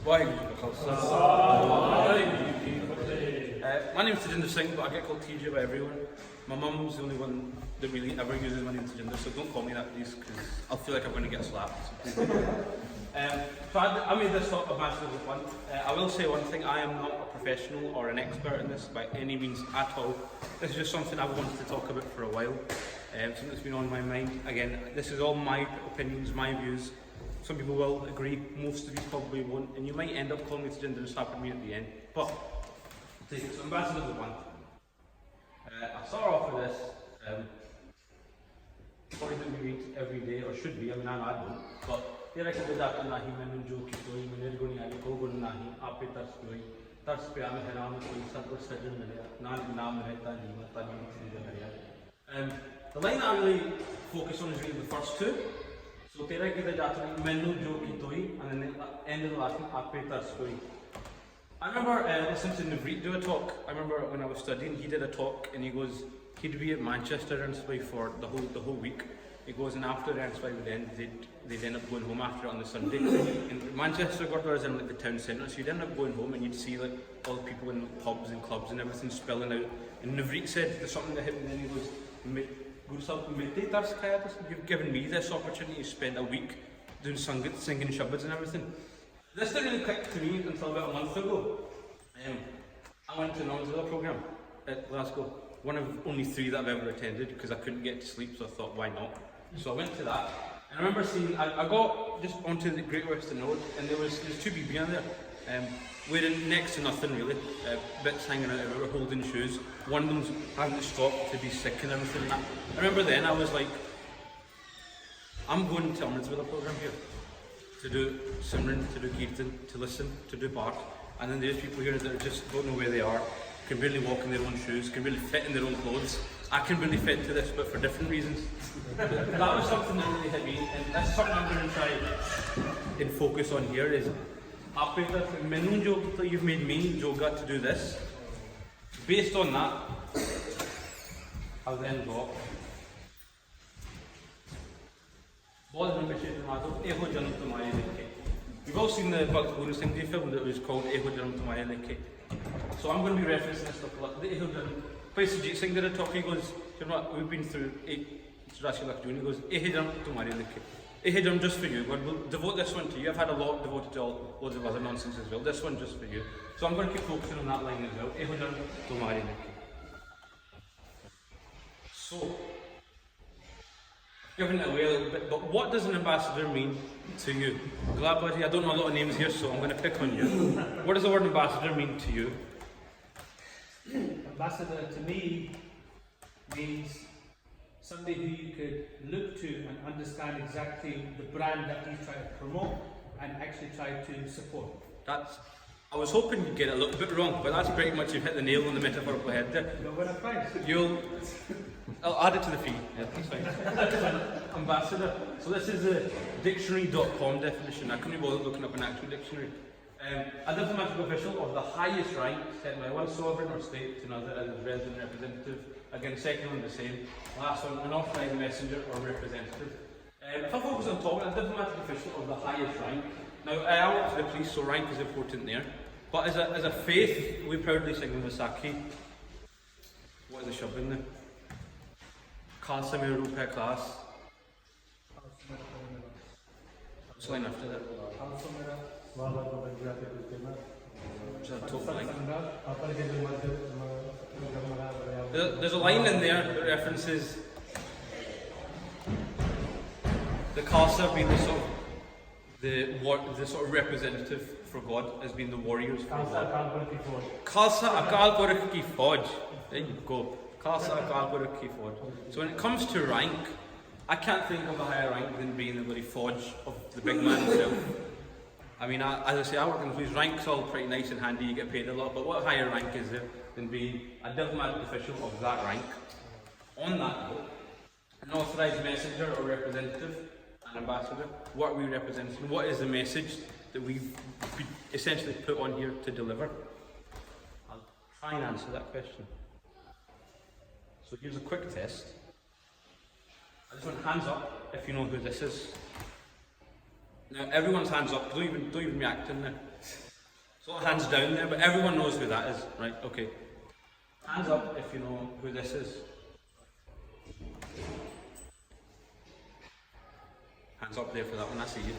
My name's Tajinder Singh, but I get called TJ by everyone. My mum's the only one that really ever uses my name Tajinder, so don't call me that please, because I'll feel like I'm going to get slapped. So I made this sort of massive one. I will say one thing, I am not a professional or an expert in this by any means at all. This is just something I've wanted to talk about for a while, something that's been on my mind. Again, this is all my opinions, my views. Some people will agree, most of you probably won't, and you might end up calling me Tajinder and slapping me at the end. But, take it, so Ambassadors of Panth. I'll start off with this. Probably that we read every day, or should be, I mean I don't, but here I can do that in Nahi, Menu Joki Koi, Menergoni Ali, Kogun Nahi, Ape Tars Koi, Tars Piame Haram Koi, Santo Sedin Maria, Nan Nam Reta Lima, Tani. The line I really focus on is really the first two. So Tera Kita Jatani, Menu Joki Toi, and then the end of the last one, Ape Tars Koi. I remember listening to Navreet do a talk. I remember when I was studying, he did a talk and he goes, he'd be at Manchester and stuff for the whole week. He goes, and after the Ernst would end, they'd end up going home after it on the Sunday. And Manchester Gurdwara is in like the town centre, so you'd end up going home and you'd see like all the people in pubs and clubs and everything spilling out. And Navreet said there's something that hit me, and he goes, you've given me this opportunity to spend a week doing singing shabbads and everything. This didn't really click to me until about a month ago. I went to an Edinburgh programme at Glasgow, one of only 3 that I've ever attended because I couldn't get to sleep, so I thought why not. So I went to that, and I remember seeing, I got just onto the Great Western Road, and there's 2 BB on there, wearing next to nothing really, bits hanging out everywhere, holding shoes. One of them's having to stop to be sick and everything. And I remember then I was like, I'm going to Edinburgh programme here. To do Simran, to do Kirtan, to listen, to do Bart, and then there's people here that just don't know where they are, can barely walk in their own shoes, can barely fit in their own clothes. I can really fit into this, but for different reasons. That was something that really hit me, and that's something I'm going to try and focus on here is, you've made me, Joga, to do this. Based on that, I've then got You've all seen the Gurdwara Singh film that was called Eho Jaram Tumhare Lekhe. So I'm going to be referencing this stuff a lot. The Eho Jaram, Tajinder Singh did a talk, he goes, you know what, we've been through 8 Rashi Lakhduni, he goes, Eho Jaram Tumhare Lekhe. Eho Jaram just for you, God will devote this one to you. I've had a lot devoted to loads of other nonsense as well, this one just for you. So I'm going to keep focusing on that line as well, Eho Jaram Tumhare Lekhe. So, giving it away a little bit, but what does an ambassador mean to you? Glabadi, I don't know a lot of names here, so I'm going to pick on you. What does the word ambassador mean to you? Ambassador to me means somebody who you could look to and understand exactly the brand that he's trying to promote and actually try to support. I was hoping you'd get it a little bit wrong, but that's pretty much, you've hit the nail on the metaphorical head there. I'll add it to the feed. Yeah, that's fine. Ambassador. So this is a dictionary.com definition. I couldn't bother looking up an actual dictionary. A diplomatic official of the highest rank set by one sovereign or state to another as a resident representative. Again, second one the same. Last one, an authorised messenger or representative. If I focus on top, a diplomatic official of the highest rank. Now, I work for the police, so rank is important there. But as a faith, we proudly sing in the Saki. What is the shubbing there? Khalsa Mere Rupe class. What's the line after that? There's a line in there that references the Khalsa being the sort of representative for God as being the warriors for God. Khalsa Akal Purakh ki Fauj. There you go. Khalsa Akal Purakh ki Fauj. So when it comes to rank, I can't think of a higher rank than being the bloody Fauj of the big man himself. I mean, as I say, I work in the police. Rank's all pretty nice and handy, you get paid a lot, but what higher rank is there than being a diplomatic official of that rank? On that note, an authorised messenger or representative, an ambassador, what are we representing? What is the message that we've essentially put on here to deliver? I'll try and answer that question. So here's a quick test. I just want hands up if you know who this is. Now everyone's hands up, don't even react in there. So hands down there, but everyone knows who that is, right? Okay. Hands up if you know who this is. Hands up there for that one, I see you.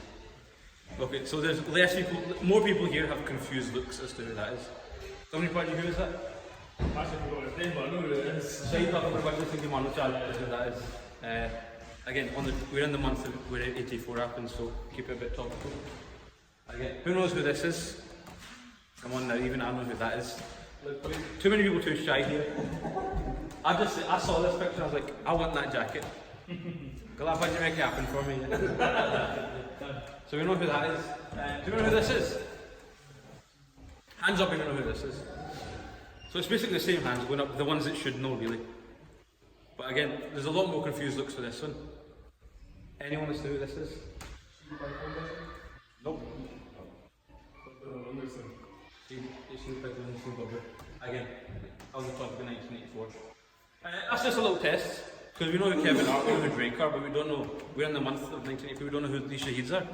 Okay, so there's less people, more people here have confused looks as to who that is. Somebody probably who is that? I should know his name, but I know who it is. Shahid everybody thinking Manu Chad is who that is. Again, we're in the month where 84 happens, so keep it a bit topical. Again, who knows who this is? Come on now, even I know who that is. Too many people too shy here. I saw this picture and I was like, I want that jacket. Glad why did you make it happen for me? So we know who that is. Do you know who this is? Hands up if you know who this is. So it's basically the same hands going up, the ones that should know really. But again, there's a lot more confused looks for this one. Anyone as to who this is? Nope. Again, I was the topic in 1984. That's just a little test, because we know who Kevin Hart, we know who Drake are, but we don't know, we're in the month of 1984, we don't know who these Shaheeds are.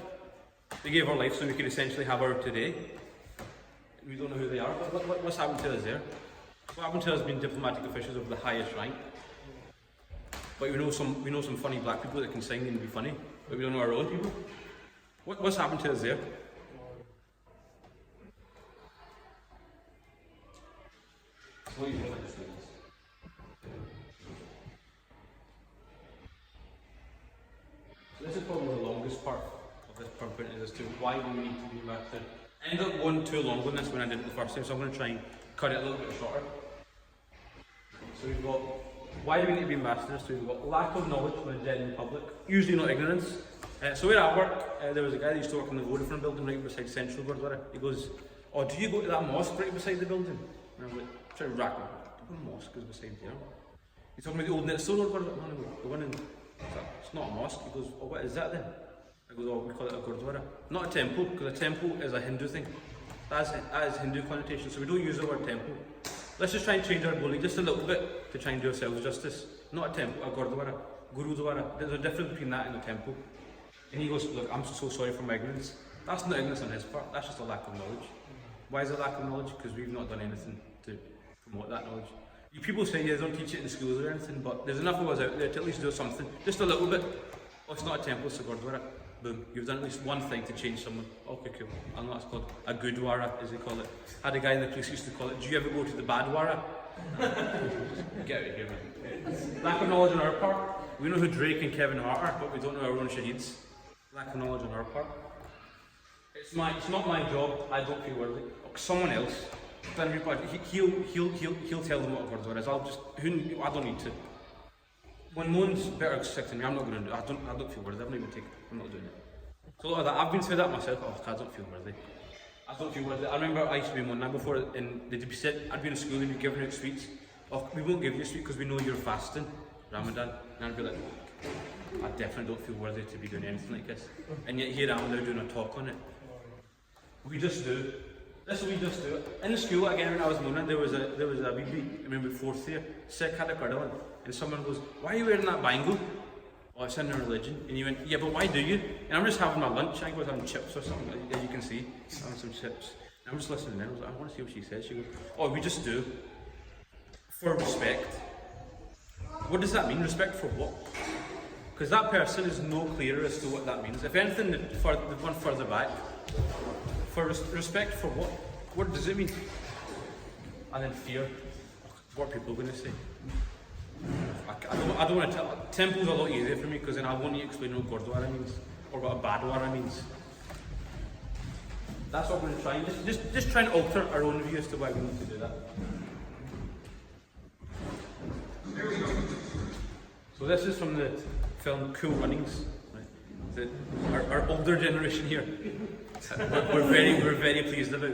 They gave our life so we could essentially have our today. We don't know who they are, but what's happened to us there? What happened to us being diplomatic officials of the highest rank? But we know some funny black people that can sing and be funny, but we don't know our own people. What's happened to us there? What do you think? So this is probably the longest part of this PowerPoint as to why we need to be ambassador. I ended up going too long on this when I did it the first time, so I'm going to try and cut it a little bit shorter. So we've got why do we need to be ambassadors? So we've got lack of knowledge from the general public, usually not ignorance. So where I work, there was a guy that used to work in the Vodafone building right beside Central Gurdwara. He goes, "Oh, do you go to that mosque right beside the building?" And I'm like, trying to rack him. What mosque is beside there? He's talking about the old Netsoul Gurdwara. The one in, it's not a mosque. He goes, "Oh, what is that then?" I goes, "Oh, we call it a Gurdwara. Not a temple, because a temple is a Hindu thing. That is Hindu connotation, so we don't use the word temple. Let's just try and change our bully just a little bit to try and do ourselves justice. Not a temple, a Gurdwara. Gurudwara. There's a difference between that and a temple." And he goes, "Look, I'm so sorry for my ignorance." That's not ignorance on his part, that's just a lack of knowledge. Why is it a lack of knowledge? Because we've not done anything to promote that knowledge. You people say, yeah, they don't teach it in schools or anything, but there's enough of us out there to at least do something, just a little bit. Oh, it's not a temple, it's a Gurdwara. Boom, you've done at least one thing to change someone. Okay, cool. I know that's called a Gurdwara, as they call it. I had a guy in the police used to call it, "Do you ever go to the Badwara?" Get out of here, man. Lack of knowledge on our part. We know who Drake and Kevin Hart are, but we don't know our own Shaheeds. Lack of knowledge on our part. It's not my job. I don't feel worthy. Someone else. Then he'll tell them what a Gurdwara is. I don't need to. When no one's better sick than me, I'm not going to do it. I don't feel worthy. I'm not doing it. So a lot of that, I've been through that myself. Oh, I don't feel worthy. I don't feel worthy. I remember I used to be in one night before, and they'd be said, I'd be in school and they'd be giving out sweets. Oh, we won't give you a sweet because we know you're fasting, Ramadan. And I'd be like, I definitely don't feel worthy to be doing anything like this. And yet here I am now doing a talk on it. We just do. This is what we just do. In the school, again, when I was in London, there was a BB, I remember fourth year, sick, had a curdle, and someone goes, "Why are you wearing that bangle?" "Oh, it's in our religion." And he went, "Yeah, but why do you?" And I'm just having my lunch, I was having chips or something, as you can see, having some chips. And I'm just listening in, I was like, I want to see what she says. She goes, "Oh, we just do. For respect." What does that mean? Respect for what? Because that person is no clearer as to what that means. If anything, the one further back, for respect for what? What does it mean? And then fear. What are people going to say? I don't want to tell. Temple's a lot easier for me because then I won't need to explain what Gurdwara means or what a Badwara means. That's what we're going to try and just try and alter our own view as to why we need to do that. So this is from the film Cool Runnings. Right? Our older generation here. we're very pleased about.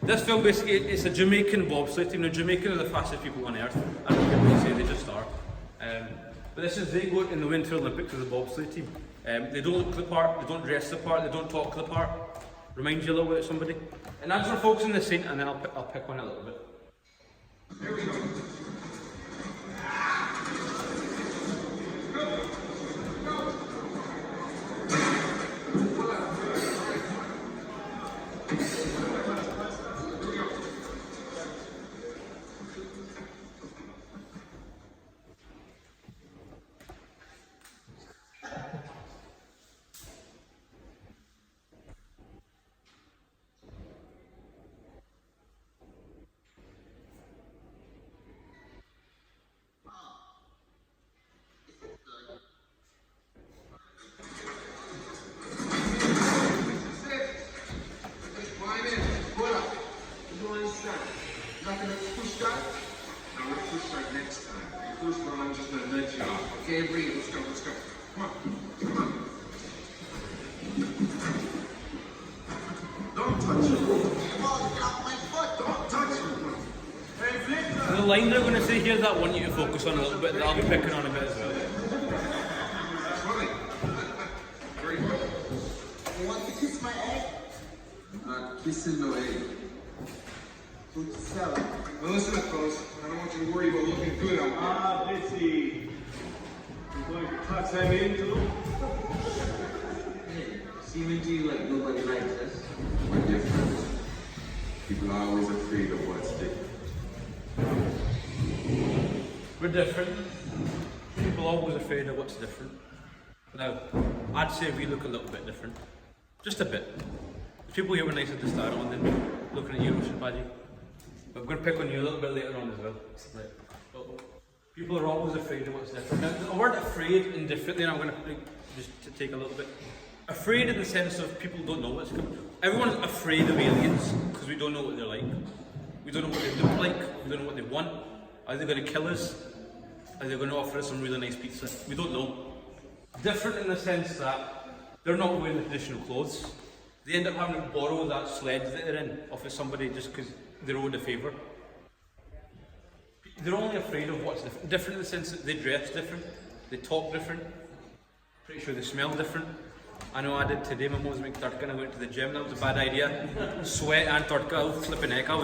This film basically it's a Jamaican bobsleigh team. Now Jamaican are the fastest people on earth. I don't care what you say, they just are. But this is they go in the Winter Olympics as a bobsleigh team. They don't look the part, they don't dress the part, they don't talk the part. Reminds you a little bit of somebody. And that's for folks in the scene, and then I'll pick one a little bit. Here we go. don't touch me. Come on, get off my foot. Don't touch me. Hey, Victor. The line they're going to say here that I want you to focus on a little bit, that I'll be picking on a bit as well. That's funny. Great. You want to kiss my egg? Kissing no egg. Food to sell. Now listen up, fellas. I don't want you to worry about looking good out there. Ah, Betsy. You're going to touch him into Seeming to you like nobody likes us. We're different. People are always afraid of what's different. We're different. People are always afraid of what's different. Now, I'd say we look a little bit different. Just a bit. The people here were nice at the start on, then looking at you, Russian Paddy. But I'm going to pick on you a little bit later on as well. Right. But people are always afraid of what's different. Now, the word afraid and different, then I'm going to just to take a little bit. Afraid in the sense of people don't know what's coming. Everyone's afraid of aliens because we don't know what they're like. We don't know what they look like. We don't know what they want. Are they going to kill us? Are they going to offer us some really nice pizza? We don't know. Different in the sense that they're not wearing the traditional clothes. They end up having to borrow that sledge that they're in off of somebody just because they're owed a favour. They're only afraid of what's different. Different in the sense that they dress different, they talk different, pretty sure they smell different. I know I did today, my mum was making turkey and I went to the gym, that was a bad idea. Sweat and turkey, I was flipping heck, I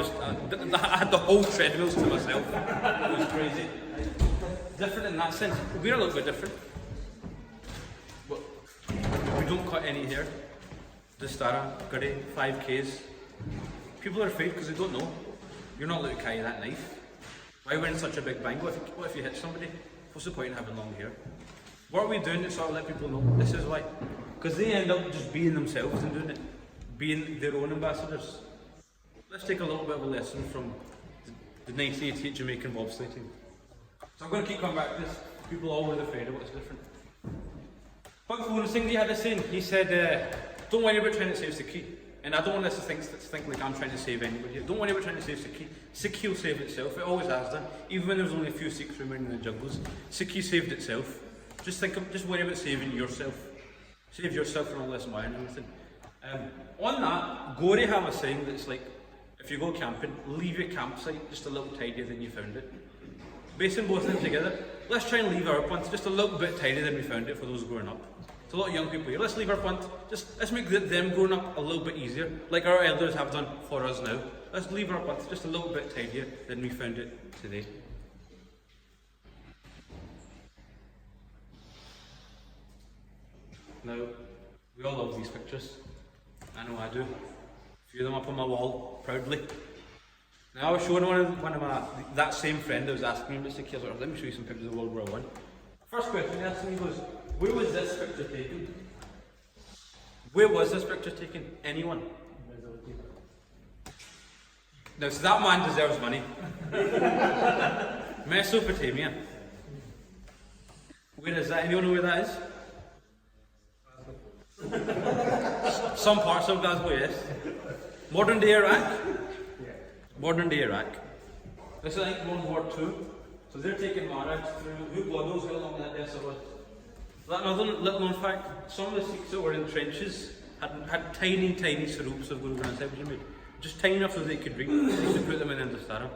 had the whole treadmills to myself. It was crazy. Different in that sense. We're a little bit different. But we don't cut any hair. Dastara, Gurdwara, 5Ks. People are afraid because they don't know. You're not allowed to carry that knife. Why wearing such a big bang? What if you hit somebody? What's the point in having long hair? What are we doing to sort of let people know this is why? Because they end up just being themselves and doing it. Being their own ambassadors. Let's take a little bit of a lesson from the 1988 Jamaican bobsleigh team. So I'm going to keep coming back to this. People are always afraid of what's different. Panth Singh had a saying. He said, don't worry about trying to save Sikhi. And I don't want us to think like I'm trying to save anybody. Don't worry about trying to save Sikhi. Sikhi will save itself. It always has done. Even when there was only a few Sikhs remaining in the jungles, Sikhi saved itself. Just worry about saving yourself. Save yourself from all this wine and everything. On that, Gurdwara have a saying that's like, if you go camping, leave your campsite just a little tidier than you found it. Basing both of them together, let's try and leave our Panth just a little bit tidier than we found it for those growing up. There's a lot of young people here. Let's leave our Panth, let's make them growing up a little bit easier, like our elders have done for us now. Let's leave our Panth just a little bit tidier than we found it today. Now, we all love these pictures. I know I do. A few of them up on my wall, proudly. Now I was showing one of my, that same friend that was asking me about Sikhi, I was like, let me show you some pictures of World War I. First question he asked me was, where was this picture taken? Where was this picture taken? Anyone? Now, so that man deserves money. Mesopotamia. Where is that? Anyone know where that is? Some parts of Glasgow, yes. Modern day Iraq? Modern day Iraq. This is like World War II. So they're taking Maharaj through, who God knows how long that desert was. Another little known fact, some of the Sikhs that were in trenches had tiny saroops of Guru Granth Sahib made. Just tiny enough so they could read. They used to put them in Hindustara.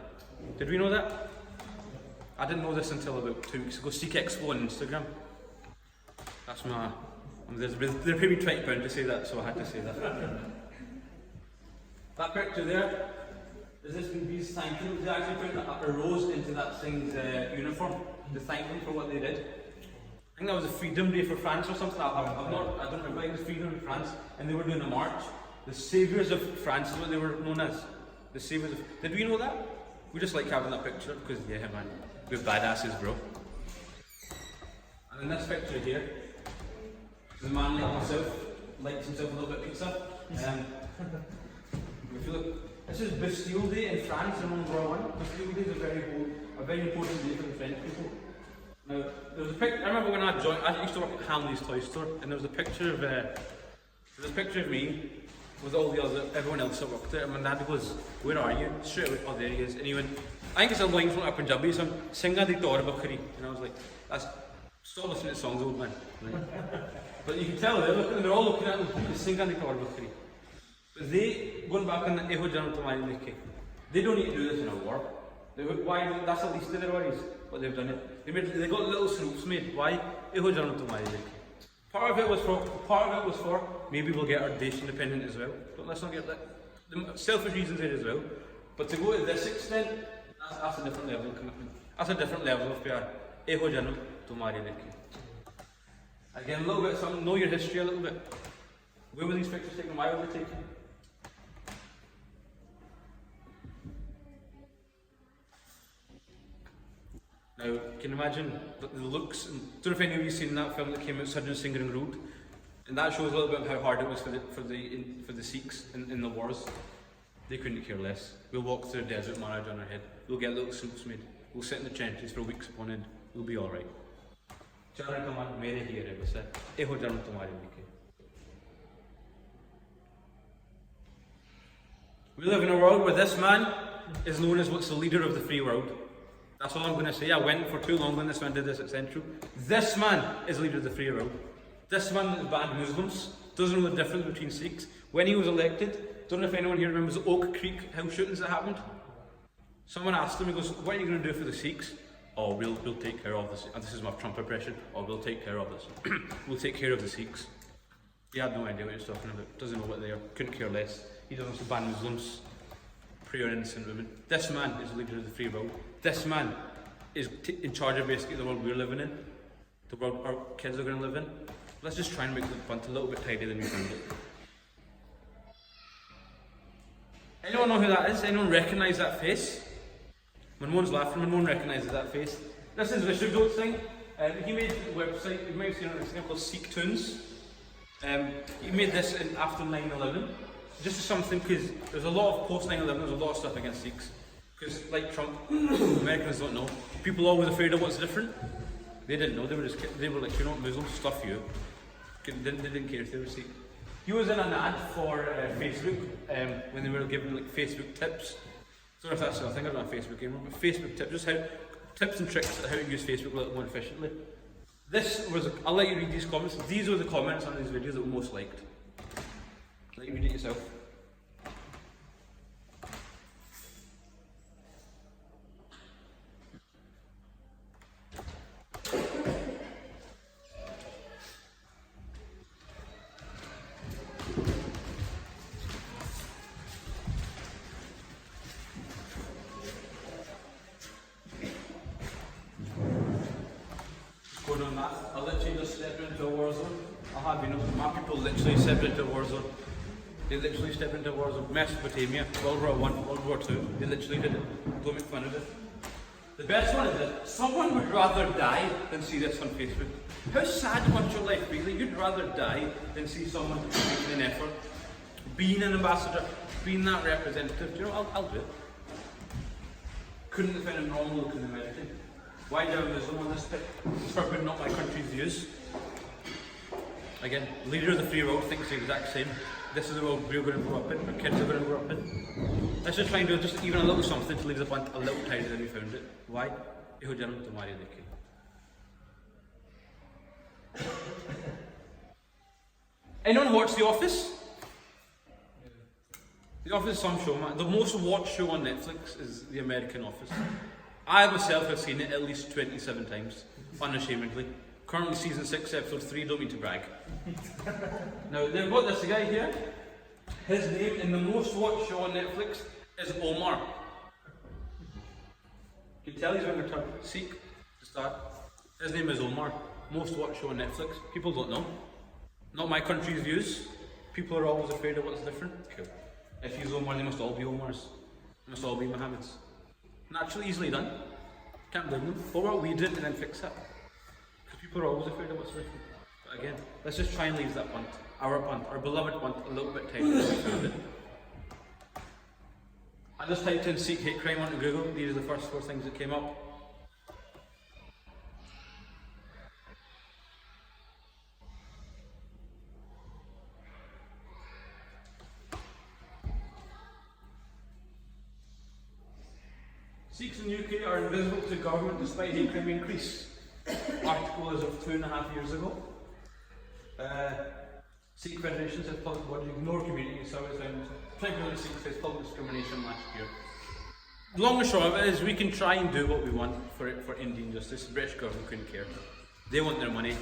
Did we know that? I didn't know this until about 2 weeks ago. Sikh Expo on Instagram. That's my... They're paid me £20 to say that, so I had to say that. That picture there is this BB's thanking them. They actually put a rose into that thing's uniform to thank them for what they did. I think that was a Freedom Day for France or something. I don't remember. I think it was Freedom in France, and they were doing a march. The Saviours of France is what they were known as. The Saviours of... Did we know that? We just like having that picture because, yeah, man, we're badasses, bro. And then this picture here. The man likes himself a little bit of pizza. If you look, this is Bastille Day in France in World War I. Bastille Day is a very important day for the French people. Now, there was a picture. I remember when I used to work at Hamley's toy store, and there was a picture of me with all everyone else that worked there. And my dad goes, "Where are you?" Straight away, oh, there he is. And he went, I think it's a line from a Punjabi song, "Singa di Tor Bakhri." And I was like, stop listening to songs, old man. Right? But you can tell they're all looking at him, "Singa di Tor Bakhri." But they, going back on the Eho Janam Tumari Likhe, they don't need to do this in a war. Why? That's the least of their worries, but they've done it. They got little sloops made. Why? Eho Janam Tumari Likhe. Part of it was for maybe we'll get our Desh independent as well. But let's not get that. The selfish reasons there as well. But to go to this extent, that's a different level of commitment. That's a different level of PR. Eho Janam Tumari Likhe. Again, a little bit, something, know your history a little bit. Where were these pictures taken? Why were they taken? Now, can you imagine the looks? And don't know if any of you seen that film that came out, Tajinder Singh Road, and that shows a little bit of how hard it was for the Sikhs in the wars. They couldn't care less. We'll walk through the desert, Maharaj on our head. We'll get little soups made. We'll sit in the trenches for weeks upon end. We'll be all right. Charan kaman mere hi hai bas hai. Eho janam tumhare likhe. We live in a world where this man is known as what's the leader of the free world. That's all I'm going to say. I went for too long when this man did this at Central. This man is leader of the free world. This man that banned Muslims, doesn't know the difference between Sikhs. When he was elected, don't know if anyone here remembers the Oak Creek house shootings that happened. Someone asked him, he goes, what are you going to do for the Sikhs? Oh, we'll take care of this. And this is my Trump impression. Oh, we'll take care of this. We'll take care of the Sikhs. He had no idea what he was talking about. Doesn't know what they are. Couldn't care less. He doesn't want to ban Muslims. Pray on innocent women. This man is the leader of the free world. This man is in charge of basically the world we're living in. The world our kids are going to live in. Let's just try and make the Panth a little bit tidier than we found it. Anyone know who that is? Anyone recognise that face? Manmohan's laughing, Manmohan recognises that face. This is Vishwajot Singh. He made a website, you might have seen it on Instagram, called Sikh Tunes. He made this after 9/11. Just something, because there's a lot of post 9/11, there's a lot of stuff against Sikhs. Because, like Trump, Americans don't know. People are always afraid of what's different. They didn't know, they were like, you know what, Muslims, stuff you. They didn't care if they were Sikh. He was in an ad for Facebook, when they were giving like Facebook tips. I don't know if that's still a thing, I don't have Facebook anymore, but Facebook tips, just how, tips and tricks on how to use Facebook a little more efficiently. This was, I'll let you read these comments. These were the comments on these videos that were most liked. Let you read it yourself. Going on that, I literally just stepped into a war zone. I have, you know, my people literally stepped into a war zone. They literally stepped into a war zone. Mesopotamia, World War I, World War II, they literally did it. Don't make fun of it. The best one is this: someone would rather die than see this on Facebook. How sad wants your life really? You'd rather die than see someone making an effort, being an ambassador, being that representative. Do you know, I'll do it. Couldn't have been a normal looking American. Why do I have Muslim on this pic? It's for putting up my country's views. Again, leader of the free world thinks the exact same. This is the world we're going to grow up in, our kids are going to grow up in. Let's just try and do just even a little something to leave the Panth a little tighter than we found it. Why? Eho janam tumhare likhe. Anyone watch The Office? The Office is some show, man. The most watched show on Netflix is The American Office. I myself have seen it at least 27 times, unashamedly. Currently season 6, episode 3, don't mean to brag. Now, they've got this guy here. His name in the most watched show on Netflix is Omar. You can tell he's going to turn Sikh to start. His name is Omar. Most watched show on Netflix. People don't know. Not my country's views. People are always afraid of what's different. Cool. If he's Omar, they must all be Omars. They must all be Mohammeds. Naturally, easily done. Can't blame them. But what we did and then fix it. Because people are always afraid of what's different. But again, let's just try and leave that Panth, our beloved Panth, a little bit tighter than we found it. I just typed in Sikh hate crime onto Google. These are the first 4 things that came up. Sikhs in the UK are invisible to government despite hate crime increase. Article is of 2.5 years ago. Sikh Federation says public body ignore community service 20% of Sikhs faced public discrimination last year. Long and short of it is we can try and do what we want for Indian justice. The British government couldn't care. They want their money.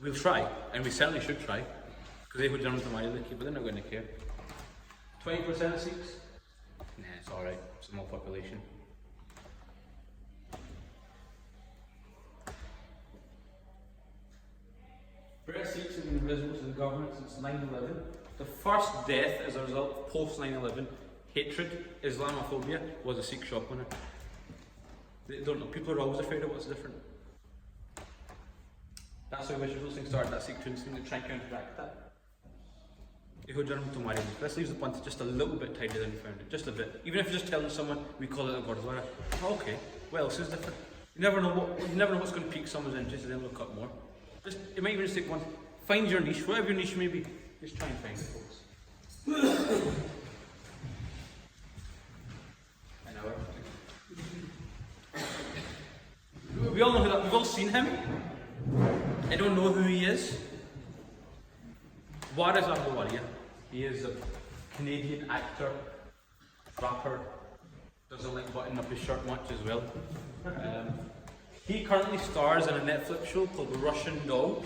We'll try, and we certainly should try, because they would jump to my but they're not going to care. 20% of Sikhs? Nah, it's alright. Small population. British Sikhs have been invisible to the government since 9/11. The first death as a result of post 9/11 hatred, Islamophobia, was a Sikh shop owner. They don't know. People are always afraid of what's different. That's why visual thing started, that Sikh thing to try and counteract that. Let's leave the Panth just a little bit tidier than we found it. Just a bit. Even if you're just telling someone we call it a Gurdwara. Oh, okay, what else is different? You never know what's going to pique someone's interest and then look up more. It might even just take one. Find your niche, whatever your niche may be. Just try and find it, folks. An hour. We all know who that. We've all seen him. I don't know who he is. What is Gurdwara? He is a Canadian actor, rapper, doesn't like buttoning up his shirt much as well. He currently stars in a Netflix show called The Russian Doll,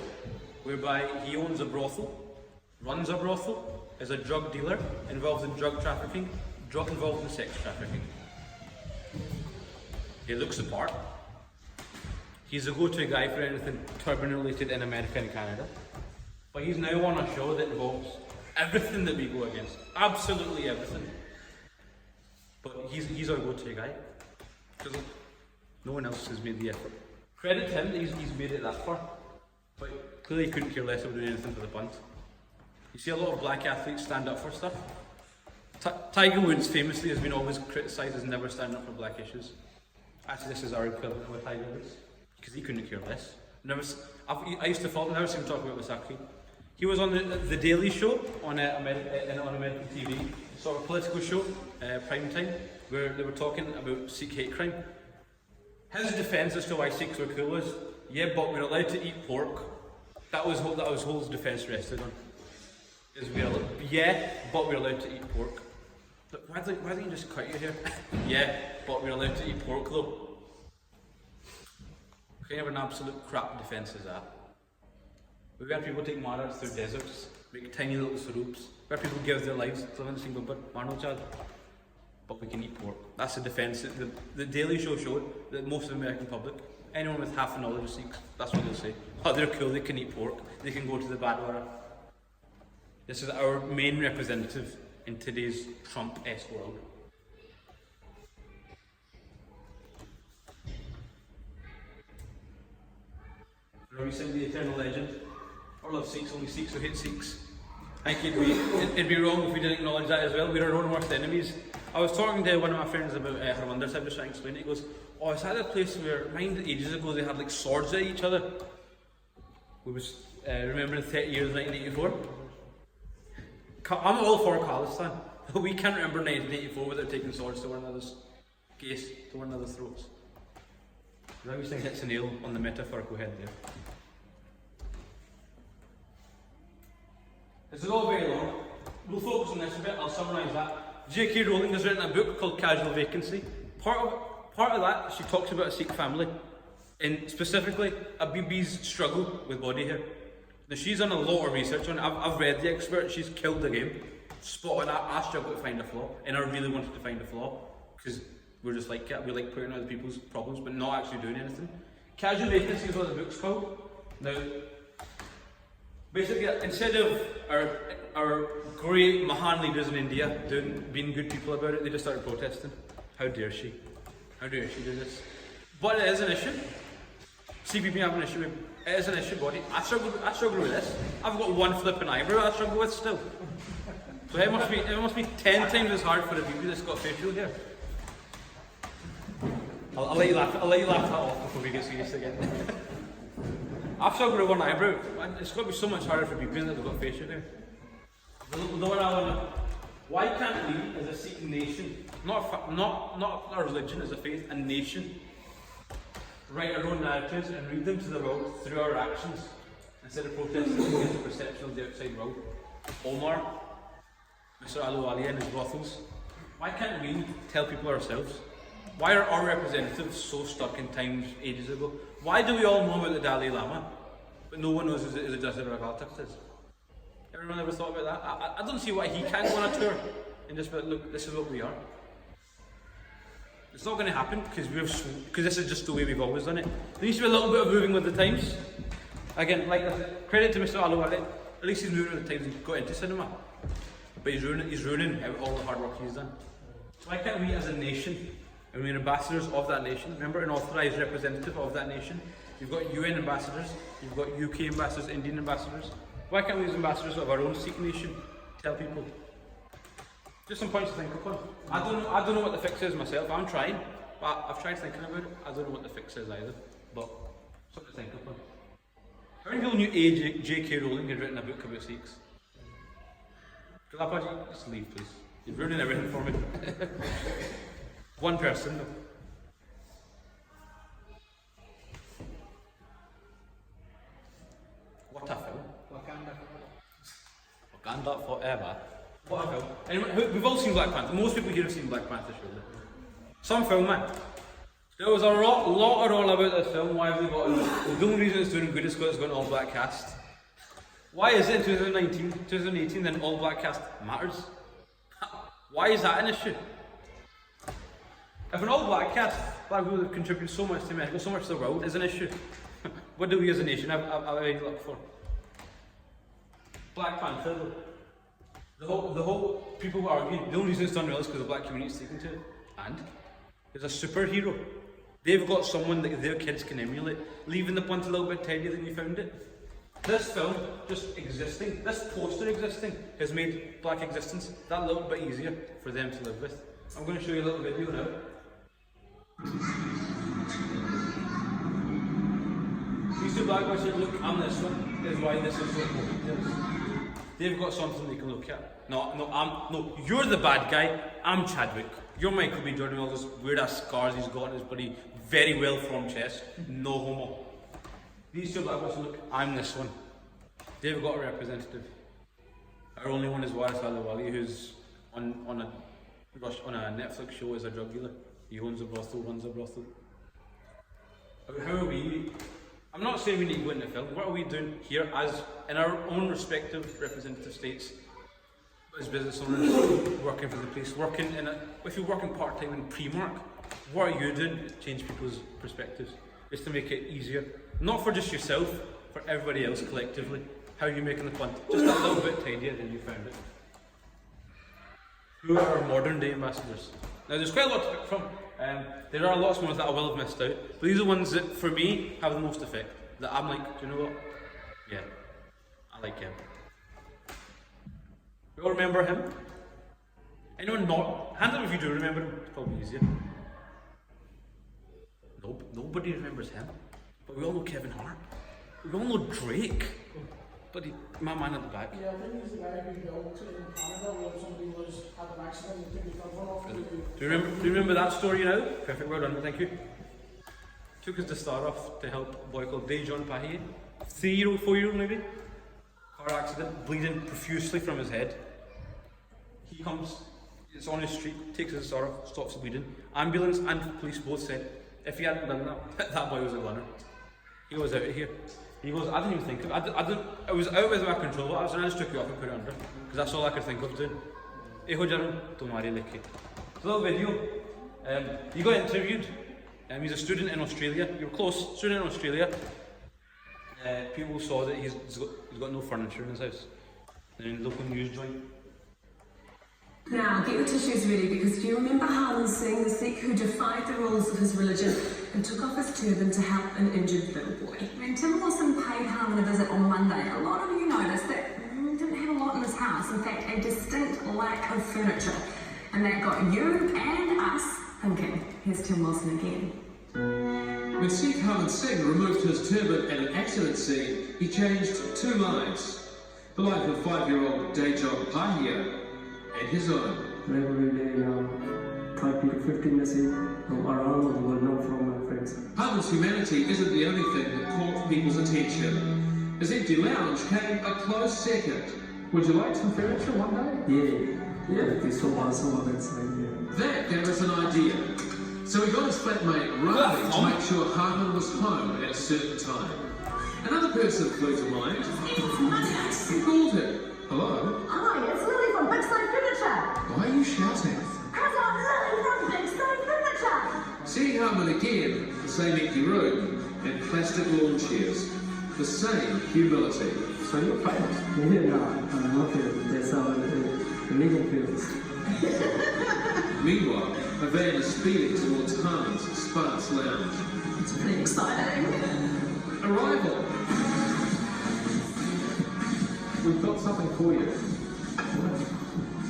whereby he owns a brothel, runs a brothel, is a drug dealer, involved in drug trafficking, involved in sex trafficking. He looks the part. He's a go-to guy for anything turban related in America and Canada. But he's now on a show that involves everything that we go against. Absolutely everything. But he's our go-to guy. Because no one else has made the effort. Credit him that he's made it that far. But clearly he couldn't care less about doing anything for the Panth. You see a lot of black athletes stand up for stuff. Tiger Woods famously has been always criticised as never standing up for black issues. Actually, this is our equivalent with Tiger Woods. Because he couldn't care less. I used to follow, never seen him talk about Wasaki. He was on the Daily Show on American TV, sort of political show, prime time, where they were talking about Sikh hate crime. His defence as to why Sikhs were cool is, yeah, but we're allowed to eat pork. That was whole defence rested on. Yeah, but we're allowed to eat pork. But why don't you just cut your hair? Yeah, but we're allowed to eat pork though. Kind of an absolute crap defence is that. We've had people take martyrs through deserts, make tiny little suroops, where people give their lives to live in single but we can eat pork. That's the defence. The Daily Show showed that most of the American public, anyone with half a knowledge of Sikhs, that's what they'll say. Oh, they're cool, they can eat pork, they can go to the Gurdwara. This is our main representative in today's Trump-esque world. Are we saying the eternal legend? Or love Sikhs, only Sikhs who hate Sikhs. I think it'd be wrong if we didn't acknowledge that as well. We're our own worst enemies. I was talking to one of my friends about Harmandir Sahib, just trying to explain it. He goes, oh, is that a place where, mind ages ago, they had like swords at each other? We was remembering 30 years, 1984. I'm all for Khalistan. We can't remember 1984 without taking swords to one another's case, to one another's throats. I always think hits a nail on the metaphorical head there. This is all very long. We'll focus on this a bit, I'll summarise that. J.K. Rowling has written a book called Casual Vacancy. Part of that, she talks about a Sikh family, and specifically a BB's struggle with body hair. Now she's done a lot of research on it. I've read the expert, she's killed the game. Spot on that, I struggled to find a flaw, and I really wanted to find a flaw, because we're just like that, we like putting out other people's problems, but not actually doing anything. Casual Vacancy is what the book's called. Now, basically, instead of our great Mahan leaders in India being good people about it, they just started protesting. How dare she? How dare she do this? But it is an issue. CPP have an issue with it. It is an issue, body. I struggle with this. I've got one flipping eyebrow I struggle with still. So it must be 10 times as hard for a BB that's got facial hair. I'll let you laugh that off before we get serious again. I've struggled with one eyebrow. It's got to be so much harder for people that they've got facial hair. The one I want to... Why can't we, as a Sikh nation, not a religion, as a faith, a nation, write our own narratives and read them to the world through our actions, instead of protesting against the perception of the outside world? Omar, Mr. Aluwalia and his brothels. Why can't we tell people ourselves? Why are our representatives so stuck in times ages ago? Why do we all know about the Dalai Lama, but no one knows who the Tajinder Singh is? Everyone ever thought about that? I don't see why he can't go on a tour and just be like, look, this is what we are. It's not going to happen because this is just the way we've always done it. There needs to be a little bit of moving with the times. Again, like credit to Mr. Aluwale, at least he's moving with the times and got into cinema. But he's ruining all the hard work he's done. So why can't we as a nation, and we're ambassadors of that nation, remember, an authorised representative of that nation, you've got UN ambassadors, you've got UK ambassadors, Indian ambassadors, why can't we as ambassadors of our own Sikh nation tell people? Just some points to think upon. I don't know what the fix is myself. I'm trying, but I've tried thinking about it. I don't know what the fix is either, but something to think upon. How many people knew J.K. Rowling had written a book about Sikhs? Galapaji, just leave, please. You're ruining everything for me. One person, though. What a film. Wakanda forever. What a film. Anyway, we've all seen Black Panther. Most people here have seen Black Panther, surely. Some film, man. There was a lot about this film. Why have we got it? The only reason it's doing good is because it's got an all-black cast. Why is it in 2018 then all-black cast matters? Why is that an issue? If an all-black cast, black people have contributed so much to America, so much to the world, is an issue. What do we as a nation have a look for? Black Panther, though. The whole people who argue, the only reason it's done well is because the black community is taken to it. And there's a superhero. They've got someone that their kids can emulate, leaving the punt a little bit tidier than you found it. This film, just existing, this poster existing, has made black existence that little bit easier for them to live with. I'm going to show you a little video now. These two black boys said, look, I'm this one, is why this is so important. They've got something they can look at. No, you're the bad guy, I'm Chadwick. You're Michael B. Jordan, all those weird ass scars he's got on his bloody very well formed chest. No homo. These two black boys said, look, I'm this one. They've got a representative. Our only one is Waris Alawali, who's on a Netflix show as a drug dealer. He owns a brothel, runs a brothel. How are we? I'm not saying we need to go into film. What are we doing here as in our own respective representative states as business owners, working for the police, if you're working part-time in Primark, what are you doing to change people's perspectives? Just to make it easier. Not for just yourself, for everybody else collectively. How are you making the punt? Just a little bit tidier than you found it. Who are our modern day ambassadors? Now there's quite a lot to pick from. There are lots more that I will have missed out, but these are the ones that for me have the most effect. That I'm like, do you know what? Yeah, I like him. You all remember him? Anyone not? Hand up if you do remember him, it's probably easier. Nope, nobody remembers him. But we all know Kevin Hart. We all know Drake. Bloody my man at the back. Yeah, I think he's the guy who helped in Canada where somebody had an accident and took the cover off. Do you remember that story now? Perfect, well done, thank you. Took us to start off to help a boy called Dejon Pahier. 3-year-old, 4-year-old maybe. Car accident, bleeding profusely from his head. He comes, it's on his street, takes us to start off, stops the bleeding. Ambulance and police both said, if he hadn't done that, that boy was a runner. He was out of here. He goes, I didn't even think of it. I was out with my control. I just took it off and put it under. Because that's all I could think of doing. Eho jaran, tumhari likhe. It's a little video. He got interviewed. He's a student in Australia. You were close, student in Australia. People saw that he's got no furniture in his house. And local news joined. Now, get your tissues ready because do you remember Tajinder Singh, the Sikh who defied the rules of his religion and took off his turban to help an injured little boy? When Tim Lawson paid Tajinder a visit on Monday, a lot of you noticed that he didn't have a lot in his house. In fact, a distinct lack of furniture. And that got you and us thinking. Here's Tim Lawson again. When Sikh Tajinder Singh removed his turban at an accident scene, he changed two lives. The life of 5-year-old Dejon Pahier and his own. Every day, 30 to 50 messages from around the world, not from my friends. Talinder's humanity isn't the only thing that caught people's attention. His empty lounge came a close second. Would you like some furniture one day? Yeah. Yeah, because so far that's yeah. That gave us an idea. So we got his flatmate Riley to make sure Hartman was home at a certain time. Another person flew to mind. It's Max. He called him. Hello? Hi, it's Lily from Big Side Furniture. Why are you shouting? Because I'm Lily from Big Side Furniture. Seeing Hartman again, the same empty room, and plastic lawn chairs. The same humility. So you're famous? Yeah, I'm not famous. That's how living feels. Meanwhile, a van is speeding towards Hartman's sparse lounge. It's pretty exciting. Arrival! We've got something for you.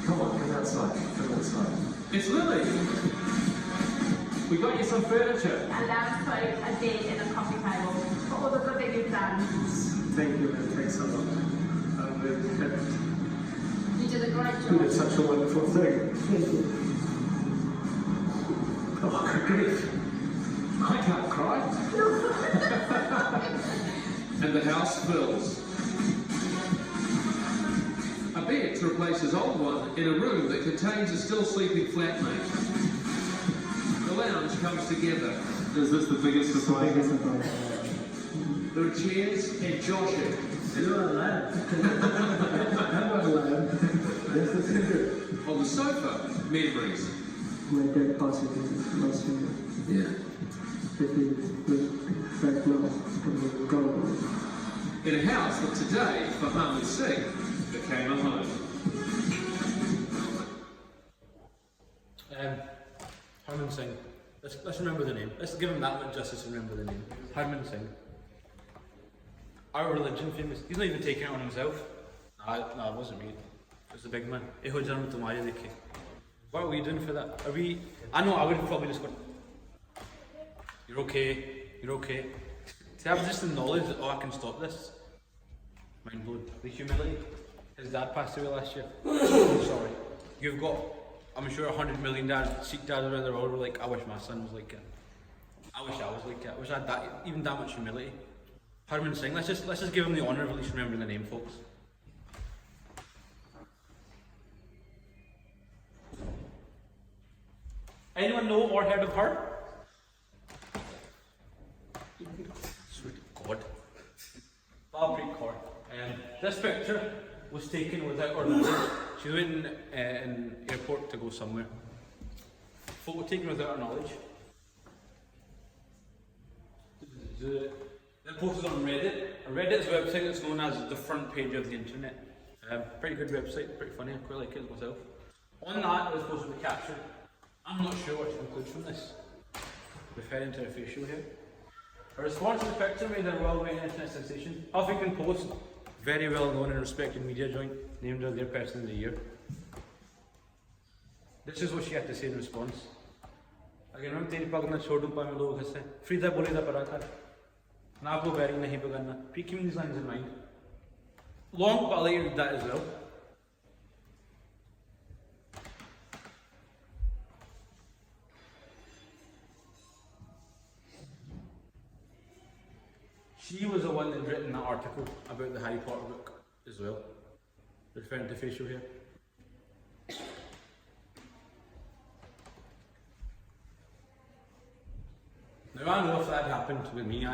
Come on, come outside. Come outside. It's Lily! We got you some furniture. A lamp soap, a bed and a coffee table. For all the good that you've done. Thank you, man. Thanks a lot. I'm very happy. You did a great You did job. such a wonderful thing. Thank you. Oh, grief. I can't cry. And the house fills. A bed to replace his old one in a room that contains a still sleeping flatmate. The lounge comes together. Is this the biggest surprise? The biggest surprise. There are chairs and joshing. You're a lad. I'm not a lad. That's the secret. On the sofa, memories. My dad passed it last year. Yeah. 50 years right now. I'm gone. In a house that today, for Hartman Singh, became a home. Harman Singh. Let's remember the name. Let's give him that much justice and remember the name. Harman Singh. Our religion famous. He's not even taking it on himself. No, it wasn't me. It was the big man. Eho janam tumhare dekhe. What are we doing for that? Are we? I know I would have probably just gone, you're okay, you're okay. To have just the knowledge that, oh, I can stop this. Mind blown. The humility. His dad passed away last year. Sorry. You've got, I'm sure, 100 million Sikh dads around the world were like, I wish my son was like it. I wish I was like it. I wish I had that, even that much humility. Harman Singh, let's just give him the honour of at least remembering the name, folks. Anyone know or heard of her? Sweet God. Balpreet Kaur. This picture was taken without her knowledge. She went in airport to go somewhere. Photo taken without her knowledge. Then posted on Reddit. Reddit's a website that's known as the front page of the internet. Pretty good website, pretty funny, I quite like it myself. On that, it was supposed to be captured. I'm not sure what to conclude from this. Referring to her facial hair. A response to the picture made her worldwide internet sensation. Huffington Post, very well known and respected media joint, named her their person of the year. This is what she had to say in response. Again, remember तेरी पग ना छोड़ूं पाए मैं लोग हंसे फ्रीदा बोले दा पड़ा था ना आपको बैरिंग नहीं बगाना keeping these lines in mind. Long, but I'll let you read that as well. She was the one that had written that article about the Harry Potter book as well, referring to facial hair. Now I know if that happened with me,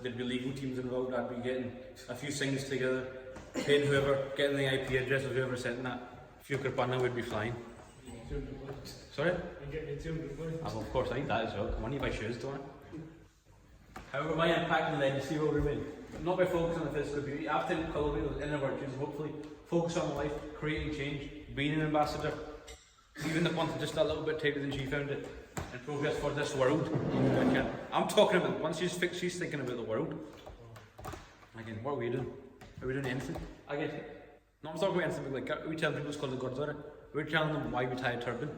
there'd be legal teams involved, I'd be getting a few things together, paying whoever, getting the IP address of whoever sent that, a few Kirpana would be flying. Sorry? And get me 200 points. Oh, of course, I need that as well. Come on, you buy shoes, don't I? However, my impact and legacy will remain, not by focusing on the physical beauty. I have to cultivate those inner virtues and hopefully focus on life, creating change, being an ambassador, leaving the Panth just a little bit tighter than she found it, and progress for this world. I'm talking about, once she's fixed, she's thinking about the world. Again, what are we doing? Are we doing anything? Again, no, I'm talking about anything like, are we telling people it's called the Gurdwara? Are we telling them why we tie a turban?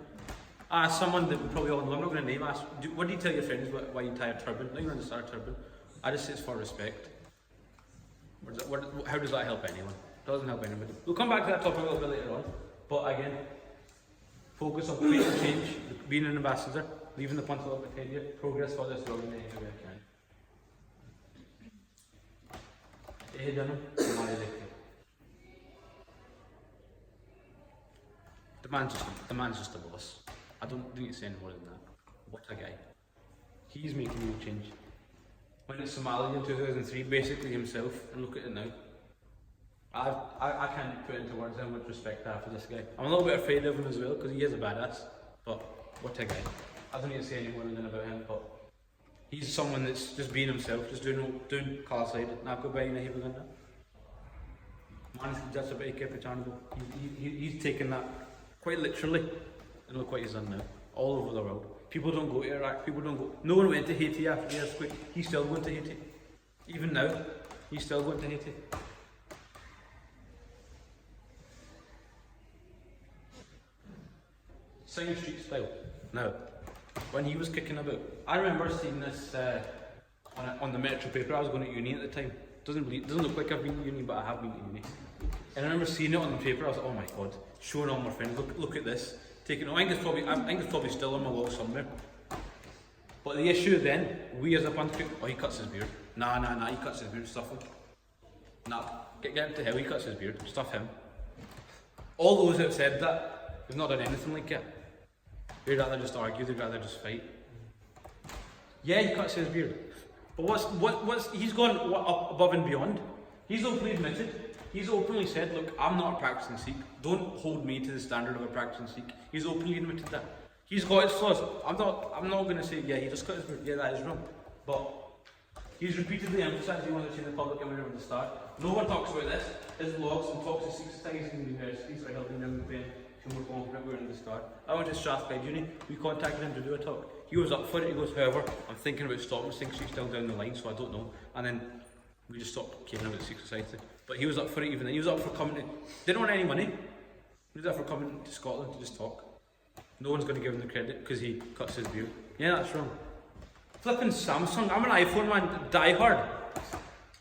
Someone that we probably all know, I'm not going to name, asked, what do you tell your friends why you tie a turban? No, you don't start a turban. I just say it's for respect. How does that help anyone? It doesn't help anybody. We'll come back to that topic a little bit later on. But again, focus on creating change, being an ambassador, leaving the Panth a little bit heavier, progress for this world in any way I can. The The man's just a boss. I don't need to say any more than that. What a guy. He's making real change. Went to Somalia in 2003, basically himself, and look at it now. I can't put into words how much respect I have for this guy. I'm a little bit afraid of him as well, because he is a badass, but what a guy. I don't need to say any more than about him, but he's someone that's just being himself, just doing Carlisle, not go by in a heavy gun. Man, that's a bit of keep channel. He's taken that quite literally, and look what he's done now, all over the world. People don't go to Iraq, people don't go. No one went to Haiti after the earthquake. He's still going to Haiti. Even now, he's still going to Haiti. Sing street style. Now, when he was kicking about, I remember seeing this on the Metro paper. I was going to uni at the time. Doesn't look like I've been to uni, but I have been to uni. And I remember seeing it on the paper. I was like, oh my god, showing all my friends. Look at this. Taking. I think it's probably still on my wall somewhere. But the issue then, we as a Panth, oh, he cuts his beard. Nah, he cuts his beard. Stuff him. Nah, get him to hell. He cuts his beard. Stuff him. All those that have said that have not done anything like it. They'd rather just argue. They'd rather just fight. Yeah, he cuts his beard. But what's he's gone up above and beyond. He's openly admitted. He's openly said, look, I'm not a practicing Sikh. Don't hold me to the standard of a practicing Sikh. He's openly admitted that. He's got his flaws. I'm not going to say, yeah, he just cut his beard. Yeah, that is wrong. But he's repeatedly emphasised he wants to change the public image from the start. No one talks about this. His vlogs and talks to Sikh societies and universities are helping them being more confident we're in the start. I went to Strathclyde Uni. We contacted him to do a talk. He was up for it. He goes, however, I'm thinking about stopping Sikh Street still down the line, so I don't know. And then we just stopped caring about Sikh society. But he was up for it even then. He was up for coming to, didn't want any money. He was up for coming to Scotland to just talk. No one's going to give him the credit because he cuts his beard. Yeah, that's wrong. Flipping Samsung. I'm an iPhone man, die hard.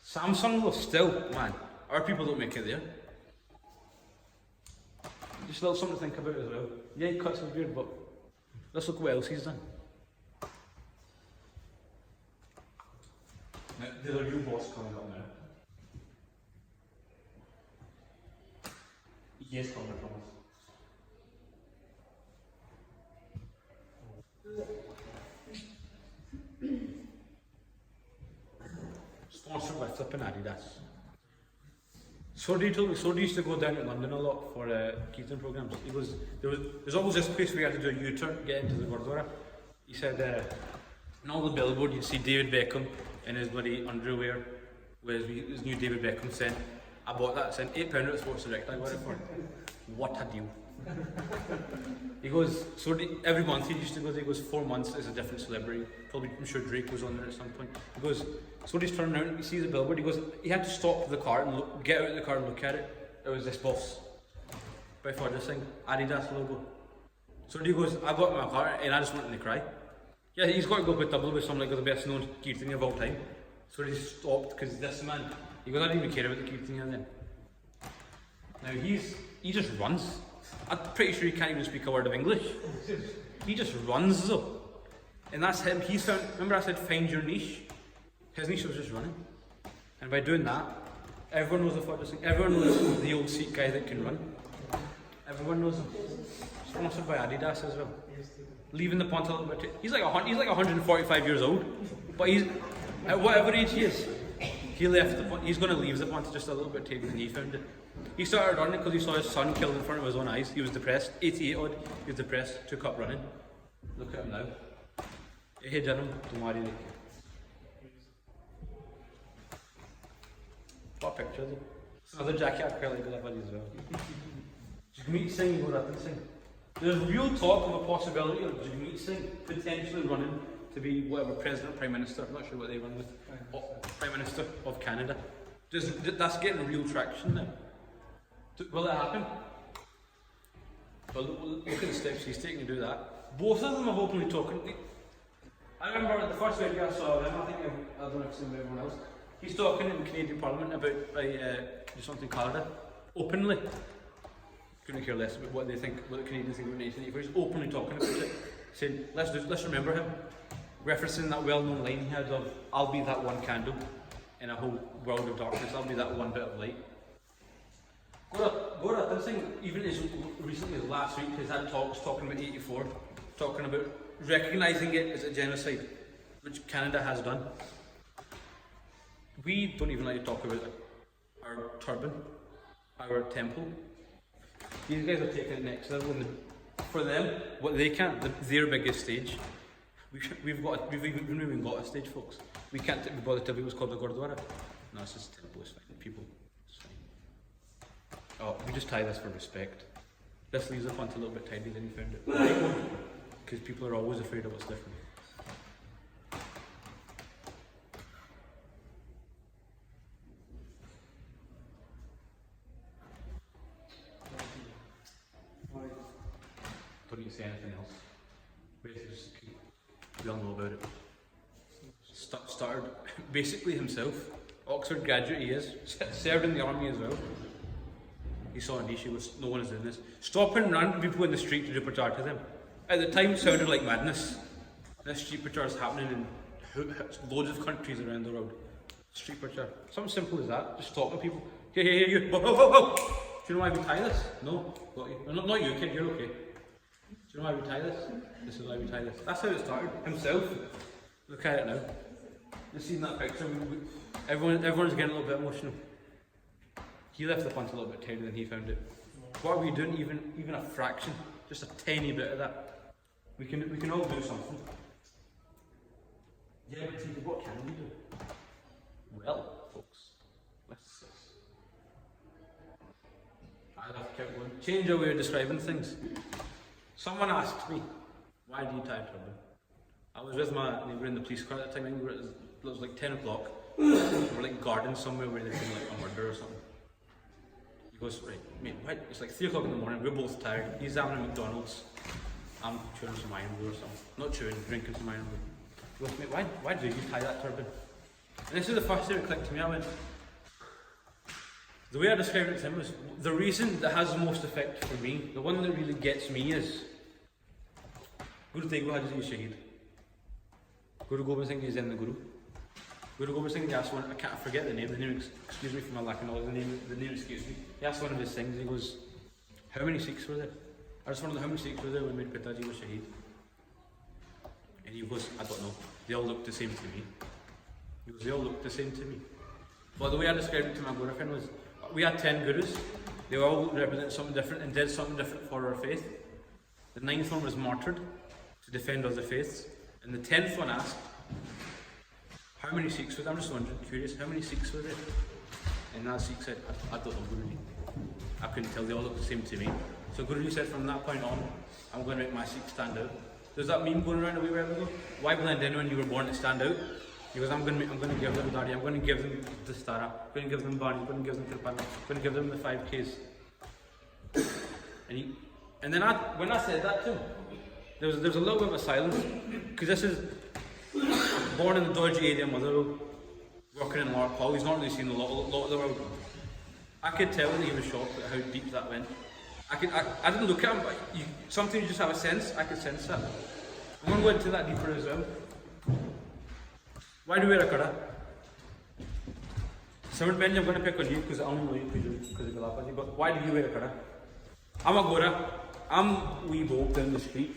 Samsung though, still, man. Our people don't make it there. Just a little something to think about as well. Yeah, he cuts his beard, but let's look what else he's done. Now, there's a real boss coming up now. He is coming, I promise. Sponsored by flipping Adidas. Sordi told me, Sordi used to go down to London a lot for Kirtan programs. He goes, there's always this place where you had to do a U-turn, get into the Gurdwara. He said, in all the billboard you'd see David Beckham in his bloody underwear with his new David Beckham scent. I bought that scent, £8 at Sports Direct, I got it for it. What a deal. He goes, Sordi, every month he used to go there, he goes 4 months as a different celebrity. Probably, I'm sure Drake was on there at some point. He goes, Sordi's turning around, he sees the billboard, he goes, he had to stop the car and get out of the car and look at it. It was this boss. By far, this thing, Adidas logo. Sordi goes, I got in my car and I just wanted to cry. Yeah, he's got to go with double with some like the best known Kirtania of all time. Sordi stopped because this man, he goes, I didn't even care about the Kirtania then. Now he just runs. I'm pretty sure he can't even speak a word of English. He just runs though. And that's him. He's found, remember I said find your niche? His niche was just running. And by doing that, everyone knows the Fudge Singh. Everyone knows the old Sikh guy that can run. Everyone knows him. Sponsored by Adidas as well. Leaving the Panth a little bit. He's like 145 years old. But he's, at whatever age he is, he left the Panth. He's going to leave the Panth just a little bit later than he found it. He started running because he saw his son killed in front of his own eyes. He was depressed. 88 odd. He was depressed. Took up running. Look at him now. Hey, Janam, tomorrow. What picture is it? Another jacket I quite like that buddy as well. Jagmeet Singh, Gurdwara Singh. There's real talk of a possibility of Jagmeet Singh potentially running to be whatever president, prime minister. I'm not sure what they run with. Prime Minister of Canada. That's getting real traction now. Will it happen? Well, look at the steps he's taking to do that. Both of them have openly talking. I remember the first video I saw of him, I don't know if it's seen with everyone else. He's talking in the Canadian Parliament about something Canada openly. Couldn't care less about what they think, what the Canadians think about 1984. He's openly talking about it, saying let's remember him, referencing that well-known line he had of "I'll be that one candle in a whole world of darkness. I'll be that one bit of light." Gurdwara thing, even as recently as last week, has had talks talking about 84, talking about recognising it as a genocide, which Canada has done. We don't even like to talk about our turban, our temple. These guys are taking it next level, and for them, what they can't, their biggest stage. We've even got a stage, folks. We can't be bothered to tell people it's called the Gurdwara. No, it's just a temple. It's fine. People, it's fine. Oh, we just tie this for respect. This leaves the font a little bit tidier than you found it. Because people are always afraid of what's different. Don't need to say anything else. Basically, just we all know about it. Started basically himself. Oxford graduate he is. Served in the army as well. He saw a niche. He was, no one is doing this. Stopping random people in the street to do prachar to them. At the time, it sounded like madness. This street prachar is happening in loads of countries around the world. Street prachar. Something simple as that. Just stopping people. Hey, you. Whoa, whoa, whoa, whoa. Do you know why we tie this? No, got you. No, not you, kid. You're okay. Do you know why we tie this? This is why we tie this. That's how it started. Himself. Look at it now. You've seen that picture. Everyone's getting a little bit emotional. He left the punch a little bit tighter than he found it. What are we doing? Even a fraction, just a tiny bit of that. We can all do something. Yeah, but see, what can we do? Well, folks, let's I'll have to count one. Change our way of describing things. Someone asked me, why do you tie a turban? I was with my neighbour in the police car at the time. I think it was like 10 o'clock. We were like garden somewhere where they've been like a murder or something. He goes, right, mate, why? It's like 3 o'clock in the morning, we're both tired. He's having a McDonald's. I'm chewing some iron or something. Not chewing, drinking some iron. He goes, mate, why do you tie that turban? And this is the first thing that clicked to me. I went, the way I described it to him was, the reason that has the most effect for me, the one that really gets me is, Guru Tegh Bahadur Ji is Shaheed. Guru Gobind Singh is in the Guru. Guru Gobind Singh, he asked one, I can't forget the name, excuse me for my lack of knowledge, the name excuse me. He asked one of his things, he goes, how many Sikhs were there? I just wondered how many Sikhs were there when Pitaji was Shaheed? And he goes, I don't know, they all looked the same to me. He goes, they all looked the same to me. Well, the way I described it to my Guru friend was, we had 10 Gurus, they all represented something different and did something different for our faith. The 9th one was martyred to defend other faiths, and the 10th one asked, how many Sikhs were there? I'm just wondering, curious, how many Sikhs were there? And that Sikh said, I don't know, Guruji. I couldn't tell, they all looked the same to me. So Guruji said, from that point on, I'm going to make my Sikhs stand out. There's that meme going around a wee while ago. Why blend in when you were born to stand out? He goes, I'm going to give them Dari, I'm going to give them the Stara, I'm going to give them Bani, I'm going to give them Tirpana, I'm going to give them the 5Ks. And then when I said that to him, there was a little bit of a silence, because this is born in the dodgy area of Motherwell, working in Lark Hall. He's not really seen a lot of the world. I could tell that he was shocked at how deep that went. I didn't look at him, but sometimes you just have a sense. I could sense that. I'm going to go into that deeper as well. Why do we wear a kara? Someone Benji, I'm going to pick on you because I only know you because of Galapaji, but why do you wear a kara? I'm a Gora. I'm wee Bo down the street.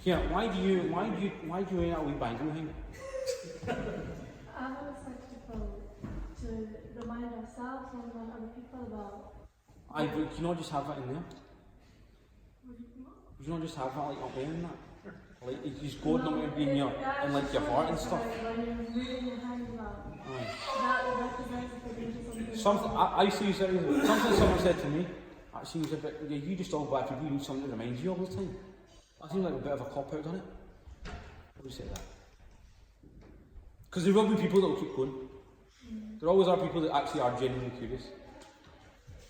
Yeah, why do you wear that wee bangle thing? I always like people to remind ourselves and remind other people about. Can you not just have that in there? Would you not just have that like up there and that? Like you just go in your and like your heart and stuff. When you're moving your hands about, that represents something. I see something someone said to me. Actually, was a bit. Yeah, you just all black people. You need something that reminds you all the time. That seems like a bit of a cop out, doesn't it? Why do you say that? Because there will be people that will keep going. There always are people that actually are genuinely curious.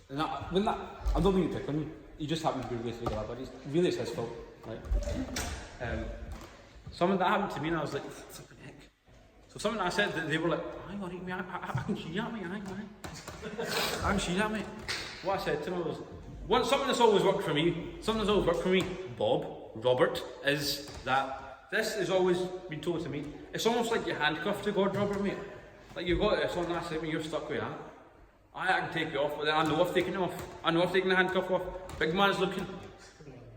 And I'm not being pick on you. You just happen to be related to that, but really it's his fault, right? Something that happened to me, and I was like, flipping heck. So something I said that they were like, hang on, mate, I can see that, mate, I can see that, mate. What I said to them was, something that's always worked for me, Bob, Robert, is that this has always been told to me. It's almost like you're handcuffed to God, Robert, mate. Like you've got this on that side, you're stuck with that. I can take it off, but then I know I've taken it off. I know I've taken the handcuff off. Big man's looking.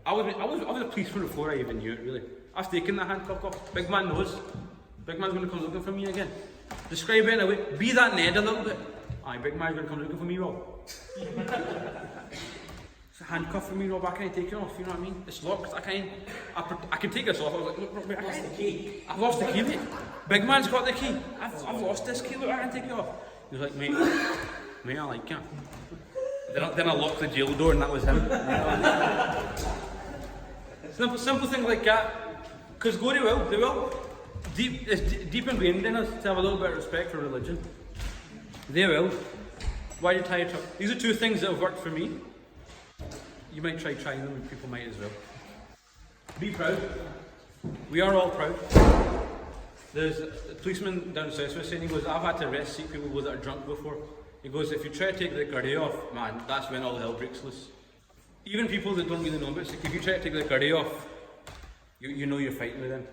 I was a policeman before I even knew it, really. I've taken the handcuff off. Big man knows. Big man's going to come looking for me again. Describe it in a way. Be that Ned a little bit. Aye, big man's going to come looking for me, Rob. It's a handcuff for me, Rob. I can't take it off, you know what I mean? It's locked. I can take this off. I was like, look, Rob, I lost the key. I've lost the key, mate. Big man's got the key. I've lost this key. Look, I can't take it off. He was like, mate, I like it. Then I locked the jail door and that was him. Simple things like that. Because they will. It's deep ingrained in us to have a little bit of respect for religion. They will. Why do you tie your tongue? These are two things that have worked for me. You might try trying them and people might as well. Be proud. We are all proud. There's a policeman down south was saying, he goes, I've had to arrest people that are drunk before. He goes, if you try to take the gurdie off, man, that's when all hell breaks loose. Even people that don't really know about it, like if you try to take the gurdie off, you know you're fighting with them.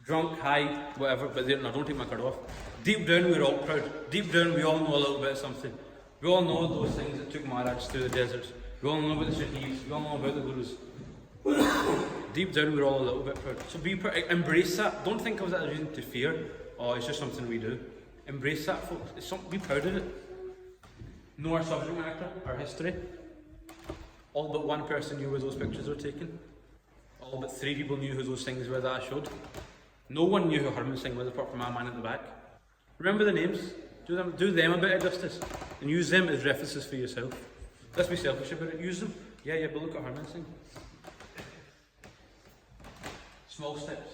Drunk, high, whatever, but no, don't take my card off. Deep down, we're all proud. Deep down, we all know a little bit of something. We all know those things that took Maharaj through the deserts. We all know about the Shaheeds. We all know about the Gurus. Deep down, we're all a little bit proud. So embrace that. Don't think of that as a reason to fear. Oh, it's just something we do. Embrace that, folks. Be proud of it. Know our subject matter, our history. All but one person knew where those pictures were taken. All but 3 people knew who those things were that I showed. No one knew who Harman Singh was apart from my man at the back. Remember the names. Do them a bit of justice. And use them as references for yourself. Let's be selfish about it. Use them. Yeah, but look at Harman Singh. Small steps.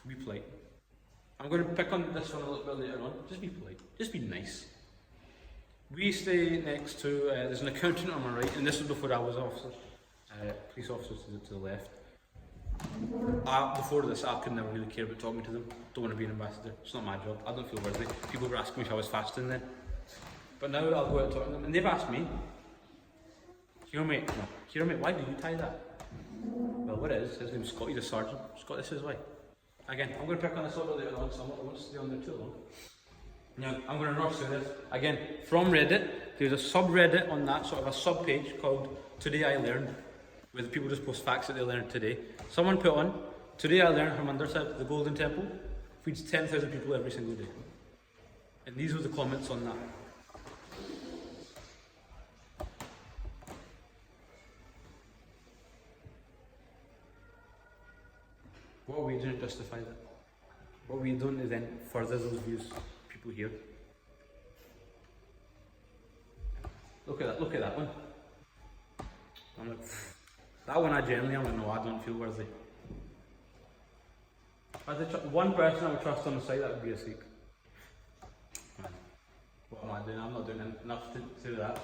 Be polite. I'm going to pick on this one a little bit later on. Just be polite. Just be nice. We stay next to, there's an accountant on my right, and this was before I was officer. Police officers to the left. Before this, I could never really care about talking to them. Don't want to be an ambassador. It's not my job. I don't feel worthy. People were asking me if I was fasting then. But now I'll go out and talk to them, and they've asked me, Hero mate, why do you tie that? Well, what it is, his name's Scott, he's a sergeant. Scott, this is why. Again, I'm going to pick on this a little bit later on, so I won't stay on there too long. Now, I'm going to rush through this. Again, from Reddit, there's a subreddit on that, sort of a sub-page called Today I Learned, where the people just post facts that they learned today. Someone put on, Today I learned Harmandir Sahib, the Golden Temple, feeds 10,000 people every single day. And these were the comments on that. What are we doing to justify that? What we doing is then further those views people hear. Look at that one. I'm like, that one I'm like, no, I don't feel worthy. One person I would trust on the site, that would be a Sikh. Man, what am I doing? I'm not doing enough to do that.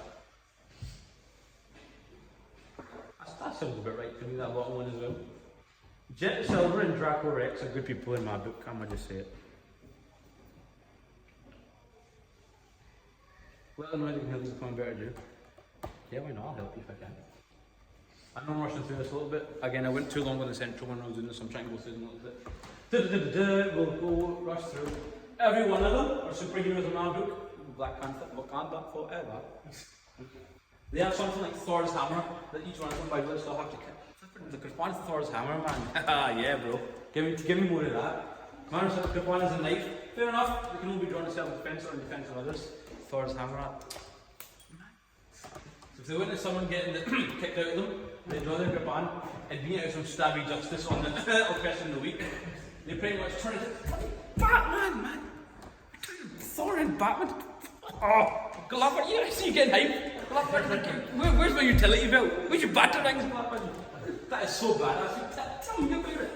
That sounds a bit right to me, that bottom one as well. Jet Silver and Draco Rex are good people in my book, I'm going to just say it. Let them know they can help us become a better Jew. Yeah, why not? I'll help you if I can. I know I'm rushing through this a little bit. Again, I went too long on the central when I was doing this, so I'm trying to go through them a little bit. We'll go rush through. Every one of them are superheroes in my book. Black Panther, Wakanda forever. They have something like Thor's hammer that each one of them by the still have to kill. The Kirpan is Thor's hammer, man. Yeah, bro. Give me more of that. Man said the Kirpan is a knife. Fair enough. They can all be drawn in self-defense or in defense of others. Thor's hammer. So if they witness someone getting kicked out of them, they draw their Kirpan and beat out some stabby justice on the oppression of the week. They pretty much turn it into Batman, man. Thor and Batman. Oh, Glover, you actually getting hype. Glover, where's my utility belt? Where's your batarangs, Glover? That is so bad. Tell me about it.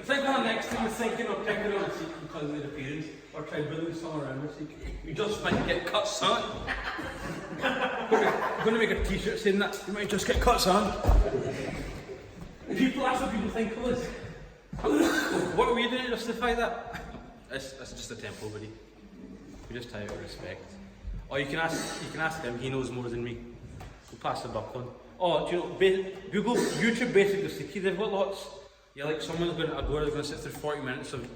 Think on the next thing you're thinking of picking on a Sikh because of their appearance, or try building someone around a Sikh. You just might get cut, son. I'm going to make a t-shirt saying that. You might just get cut, son. That's what people think of us. What are we doing to justify that? That's just a temple, buddy. We just tie out of respect. Or you can ask him. He knows more than me. We'll pass the buck on. Oh, do you know, Google, YouTube basically Sikhi, they've got lots. Yeah, like someone's going to sit through 40 minutes of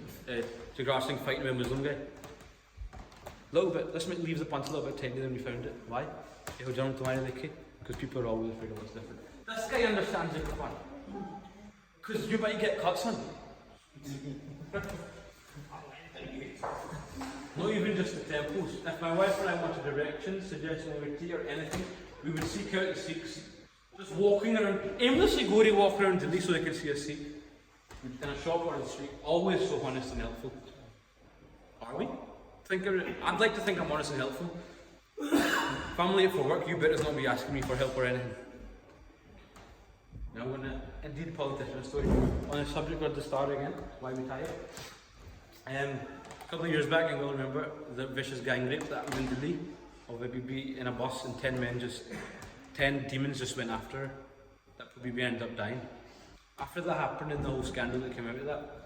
Tajinder Singh fighting with a Muslim guy. Little bit, let's leave the Panth a little bit tinier than we found it. Why? Because people are always afraid of what's different. This guy understands it, man. Because you might get cuts on. Not even just the temples. If my wife and I wanted directions, suggesting we would tea or anything, we would seek out the Sikhs. Just walking around, aimlessly walk around Delhi so they could see a Sikh. In a shop or on the street, always so honest and helpful. Are we? I'd like to think I'm honest and helpful. If I'm late for work, you better not be asking me for help or anything. Now, indeed, politician story on the subject of the start again. Why we tired? A couple of years back, I will remember the vicious gang rape that happened in Delhi. Of a BB in a bus, and 10 demons just went after her. That BB ended up dying. After that happened, and the whole scandal that came out of that,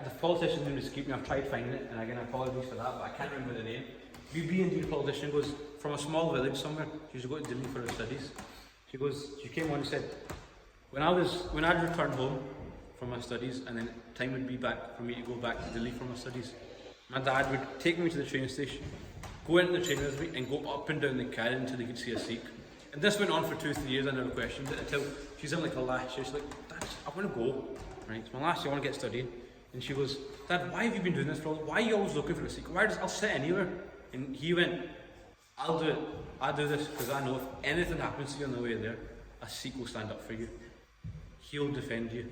the politician didn't escape me. I've tried finding it, and again, apologies for that, but I can't remember the name. BB, indeed, a politician, goes from a small village somewhere. She used to go to Delhi for her studies. She came on and said, when I'd return home from my studies, and then time would be back for me to go back to Delhi for my studies, my dad would take me to the train station, go into the train with me, and go up and down the carriage until they could see a Sikh. And this went on for 2-3 years. I never questioned it until she's in like a last year. She's like, Dad, I want to go. Right, it's my last year, I want to get studying. And she goes, Dad, why have you been doing this for all? Why are you always looking for a Sikh? I'll sit anywhere. And he went, I'll do it. I'll do this because I know if anything happens to you on the way there, a Sikh will stand up for you. He'll defend you.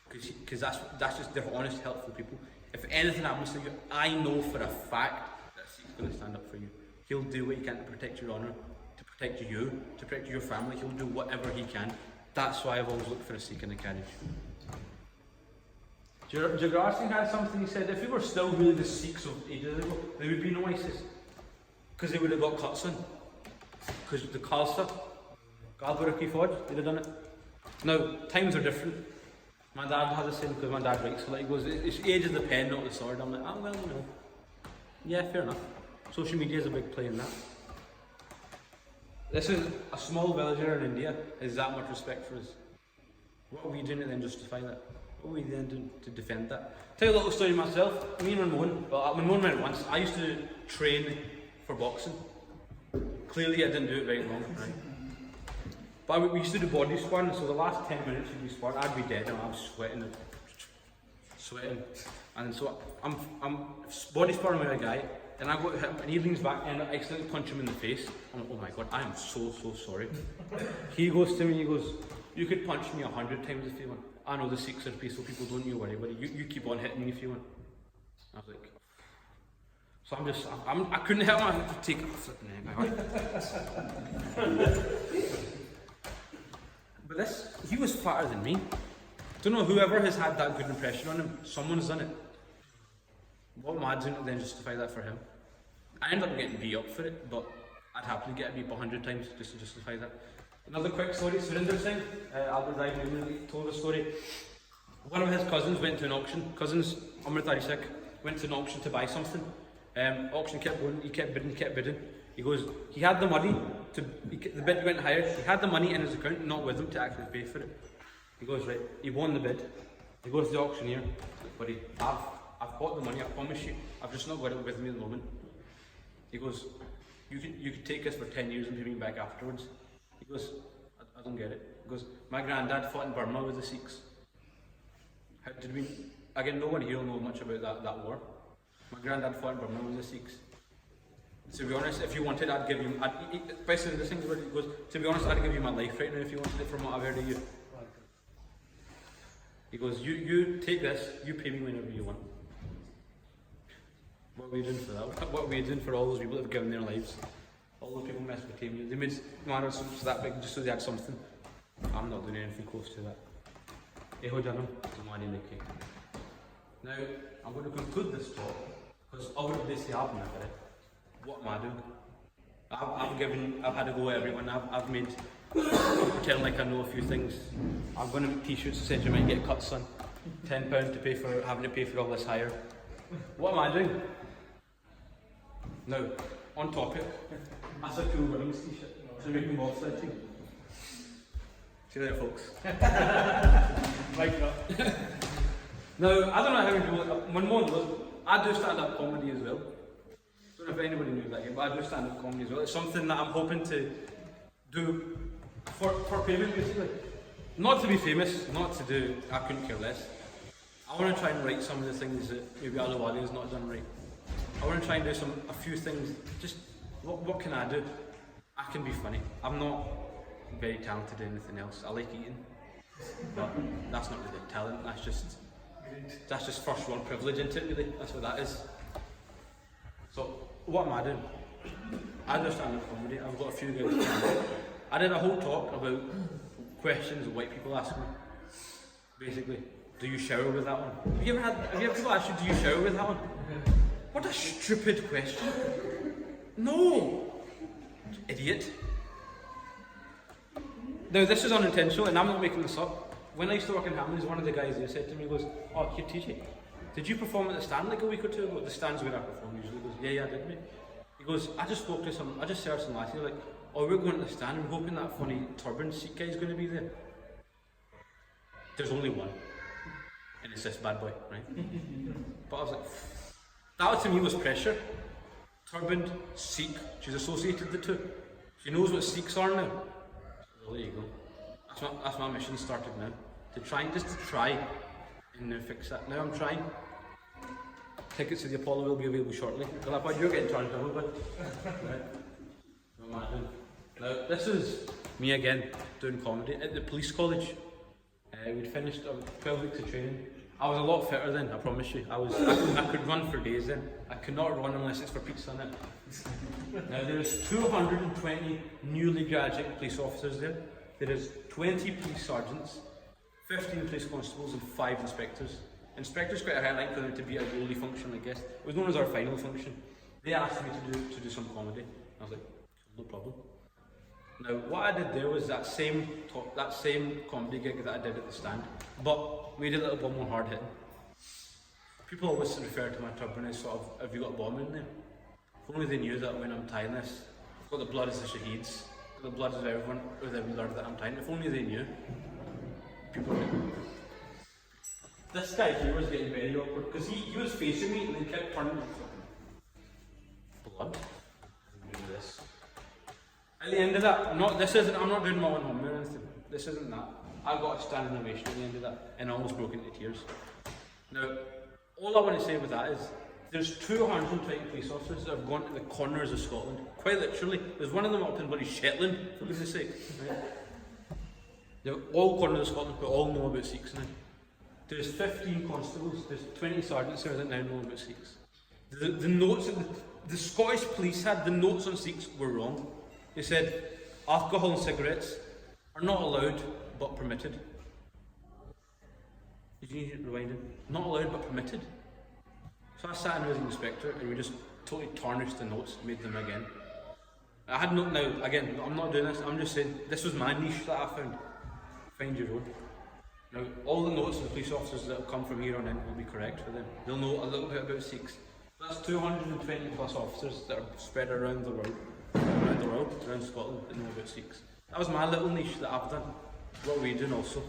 Because that's just, they're honest, helpful people. If anything happens to you, I know for a fact that Sikh's going to stand up for you. He'll do what he can to protect your honour, to protect you, to protect your family. He'll do whatever he can. That's why I've always looked for a Sikh in the carriage. Gurdwara Singh had something, he said, if we were still really the Sikhs of ages ago, there would be no ISIS. Because they would have got cuts on. Because the Khalsa, Gurdwara ki Fauj, they'd have done it. Now, times are different. My dad had the same because my dad writes a lot. He goes, it's the age of the pen, not the sword. I'm like, well, you know. Yeah, fair enough. Social media is a big play in that. This is a small villager in India, has that much respect for us. What are we doing to then justify that? What are we then doing to defend that? Tell you a little story myself. Me and Ramon, well, Ramon went once. I used to train for boxing. Clearly I didn't do it very long, right? But we used to do body sparring, so the last 10 minutes we'd be sparring, I'd be dead and I was sweating. And so I'm body sparring with a guy, and I go to him and he leans back and I accidentally punch him in the face. I'm like, oh my god, I am so sorry. He goes to me, he goes, you could punch me 100 times if you want. I know the Sikhs are peaceful people, don't you worry, buddy. You keep on hitting me if you want. I was like, so I couldn't help myself to take But he was fatter than me. Don't know, whoever has had that good impression on him, someone's done it. What am I doing to then justify that for him? I ended up getting beat up for it, but I'd happily get beat up 100 times just to justify that. Another quick story, Tajinder Singh, Albert Dive told a story. One of his cousins went to an auction. Cousins, Amritari Sikh, went to an auction to buy something. Auction kept going, he kept bidding. He goes, he had the money, the bid went higher, he had the money in his account, not with him to actually pay for it. He goes, right, he won the bid. He goes to the auctioneer, buddy, I've got the money, I promise you, I've just not got it with me at the moment. He goes, you could take this for 10 years and pay me back afterwards. He goes, I don't get it. He goes, my granddad fought in Burma with the Sikhs. Again, no one here will know much about that war. My granddad fought in Burma with the Sikhs. To be honest, if you wanted, I'd give you, basically this thing's where he goes, to be honest, I'd give you my life right now if you wanted it from what I've heard of you. He goes, you take this, you pay me whenever you want. What are we doing for that? What are we doing for all those people that have given their lives? All those people Mesopotamians, they made matters that big just so they had something. I'm not doing anything close to that. Now, I'm going to conclude this talk because obviously this happened. What am I doing? I've had to go at everyone. I've made pretend like I know a few things. I'm going to make t-shirts that said you might get cuts on. £10 to pay for having to pay for all this hire. What am I doing? Now, on topic. That's a cool runnings t-shirt. So we can both sled team. See you later, folks. Now, I don't know how many people. One more, I do stand-up comedy as well. don't know if anybody knew that yet, but I do stand-up comedy as well. It's something that I'm hoping to do for payment, basically. Not to be famous, not to do, I couldn't care less. I want to try and write some of the things that maybe Alawali has not done right. I want to try and do a few things, just, what can I do? I can be funny. I'm not very talented in anything else. I like eating, but that's not really talent, that's just first world privilege, isn't it, really? That's what that is. So, what am I doing? I do stand-up comedy. I've got a few gigs. I did a whole talk about questions white people ask me. Basically, do you shower with that one? Have you ever people ask you, do you shower with that one? What a stupid question. No! Idiot. Now, this is unintentional, and I'm not making this up. When I used to work in Hamleys, one of the guys there said to me, he goes, oh, here, TJ, did you perform at the stand like a week or two ago? The stand's where I perform usually. He goes, yeah, I did, mate. He goes, I just served some lads here, like, oh, we're going to the stand, and we're hoping that funny turban Sikh guy's going to be there. There's only one, and it's this bad boy, right? But I was like, that to me was pressure. Turbaned, Sikh, she's associated the two. She knows what Sikhs are now. So there you go. That's my mission started now. To try and now fix that. Now I'm trying. Tickets to the Apollo will be available shortly. But you're getting charged a little bit. Right. Now this is me again doing comedy at the police college. We'd finished 12 weeks of training. I was a lot fitter then, I promise you. I could run for days then. I could not run unless it's for pizza in it. Now there's 220 newly graduate police officers there. There is 20 police sergeants, 15 police constables and 5 inspectors. Inspectors quite a high rank for them to be a goalie function, I guess. It was known as our final function. They asked me to do some comedy. I was like, no problem. Now what I did there was that same comedy gig that I did at the stand, but made it a little bit more hard hitting. People always refer to my turban as sort of, have you got a bomb in there? If only they knew that when I'm tying this, I've got the blood of the shaheeds, the blood of everyone with every blood that I'm tying. If only they knew. People like, this guy here was getting very awkward because he was facing me and then kept turning and blood. Do this. At the end of that, I'm not doing my one home or anything. This isn't that. I got a standing ovation at the end of that and I almost broke into tears. Now, all I want to say with that is there's 220 police officers that have gone to the corners of Scotland. Quite literally. There's one of them up in bloody Shetland, for goodness sake. Right? They're all corners of Scotland, but all know about Sikhs now. There's 15 constables, there's 20 sergeants there that now know about Sikhs. The notes that the Scottish police had, the notes on Sikhs were wrong. They said alcohol and cigarettes are not allowed but permitted. Did you need it rewinded? Not allowed but permitted. So I sat in with the inspector and we just totally tarnished the notes, made them again. I had no, now again, I'm not doing this, I'm just saying this was my niche that I found. Find your own. Now all the notes of the police officers that have come from here on in will be correct for them. They'll know a little bit about Sikhs. That's 220 plus officers that are spread around the world, around Scotland that know about Sikhs. That was my little niche that I've done. What we're doing also.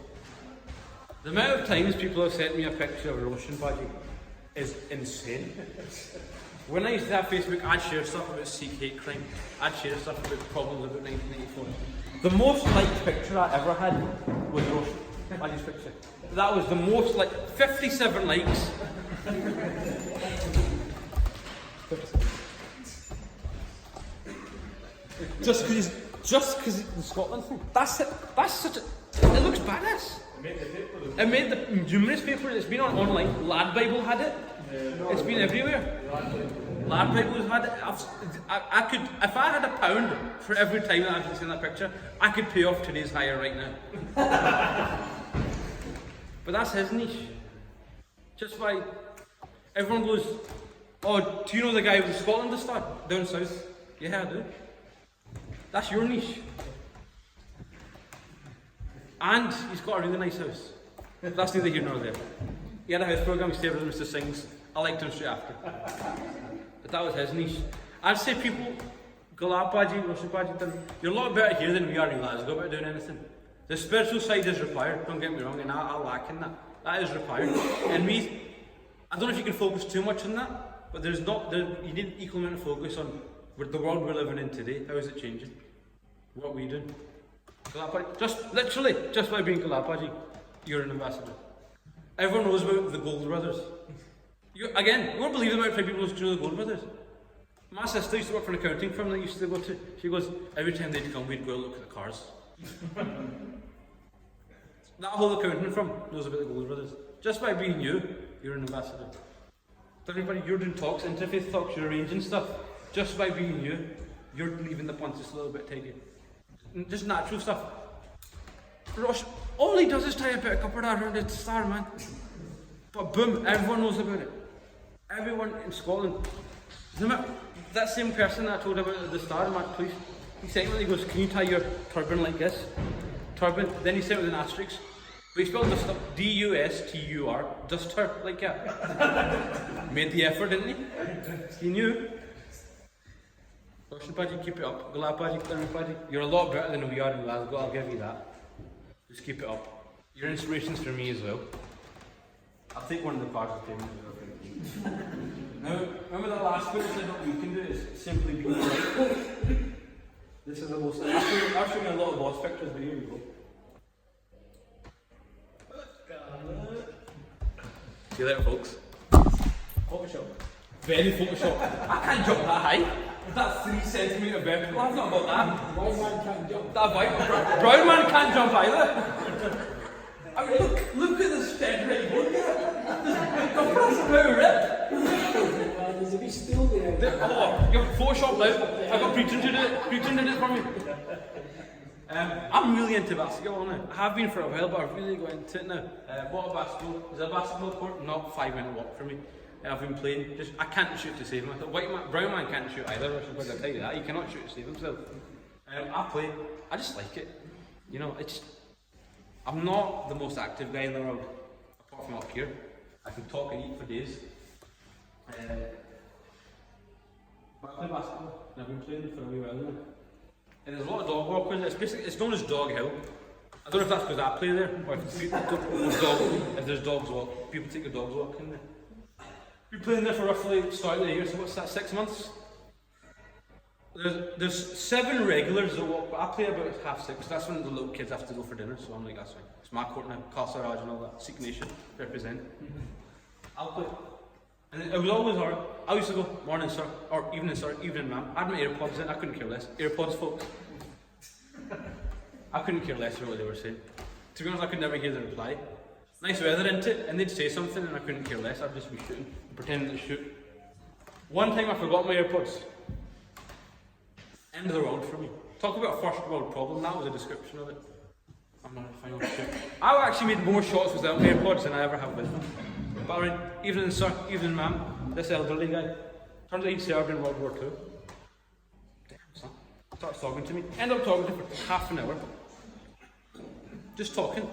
The amount of times people have sent me a picture of a Russian badge is insane. When I used to have Facebook, I'd share stuff about Sikh hate crime. I'd share stuff about problems about 1984. The most liked picture I ever had was Russian badge's picture. That was the most, like, 57 likes. Just because the Scotland thing. That's it. That's such a. It looks badass. It made the numerous papers. It's been online. Lad Bible had it. It's been everywhere. Lad Bible has had it. I could, if I had £1 for every time that I've seen that picture, I could pay off today's hire right now. But that's his niche. Just by everyone goes, oh, do you know the guy with Scotland to start down south? Yeah, I do. That's your niche. And he's got a really nice house. That's neither here nor there. He had a house programme, he stayed with Mr. Singh's. I liked him straight after. But that was his niche. I'd say people, Galapaji, Roshapaji, you're a lot better here than we are in Glasgow about doing anything. The spiritual side is required, don't get me wrong, and I lack in that. That is required. And I don't know if you can focus too much on that, But there's not, you need equal amount of focus on the world we're living in today. How is it changing? What are we doing? Galapaji, just by being Galapaji, you're an ambassador. Everyone knows about the Gold Brothers. You won't believe the amount of people who know the Gold Brothers. My sister used to work for an accounting firm that I used to go to. She goes, every time they'd come, we'd go look at the cars. That whole accounting firm knows about the Gold Brothers. Just by being you're an ambassador. To everybody, you're doing talks, interfaith talks, you're arranging stuff. Just by being you're leaving the Panth just a little bit tidy. Just natural stuff. Rosh, all he does is tie a bit of copper around the star, man. But boom, everyone knows about it. Everyone in Scotland. That same person that I told about at the start, man, please. He sent me, he goes, can you tie your turban like this? Turban. Then he sent it with an asterisk. But he spelled Dustur, D-U-S-T-U-R, Dustur, like that. Made the effort, didn't he? He knew. Russian Paddy, keep it up. Galapaji, Paddy, you're a lot better than we are in Glasgow, I'll give you that. Just keep it up. You're inspirations for me as well. I'll take one of the parts of payment. Now, remember that last bit I said what we can do is simply be polite. This is the most. I've shown you a lot of boss pictures, but here we go. See you later, folks. Photoshop. Very Photoshop. I can't jump that high. That's 3 centimetre vertical. That's not about that. White man can't jump. That white brown man can't jump either. I mean, look at this shed right here. That's about it. There's a bit still there. You're Photoshopped out. I've got preaching to do it. Preaching did it for me. I'm really into basketball now. I have been for a while, but I've really got into it now. Bought a basketball. There's a basketball court, not 5-minute walk for me. I've been playing. I can't shoot to save myself. Brown man can't shoot either. I should tell you that. He cannot shoot to save himself. I play. I just like it. You know, I'm not the most active guy in the world, apart from up here. I can talk and eat for days. But I play basketball, and I've been playing for a wee while now. And there's a lot of dog walkers. It's known as Dog Hill. I don't know if that's because I play there, or if there's dogs walk, people take their dogs walking there. Been playing there for roughly start of the year, so what's that, 6 months? There's 7 regulars that walk, but I play about 6:30. That's when the little kids have to go for dinner, so I'm like, that's fine. It's my court now, Castle Raj and all that, Sikh Nation, represent. I'll play. And it was always hard. I used to go, morning sir, or evening ma'am. I had my AirPods in, I couldn't care less. AirPods folks. I couldn't care less for what they were saying. To be honest, I could never hear the reply. Nice weather, isn't it? And they'd say something and I couldn't care less. I'd just be shooting, pretending to shoot. One time I forgot my AirPods. End of the world for me. Talk about a first world problem, that was a description of it. I'm not a final shit. I've actually made more shots without my AirPods than I ever have with them. But I mean, evening sir, evening ma'am, this elderly guy, turns out he'd served in World War II. Damn son. Starts talking to me. End up talking to him for half an hour. Just talking.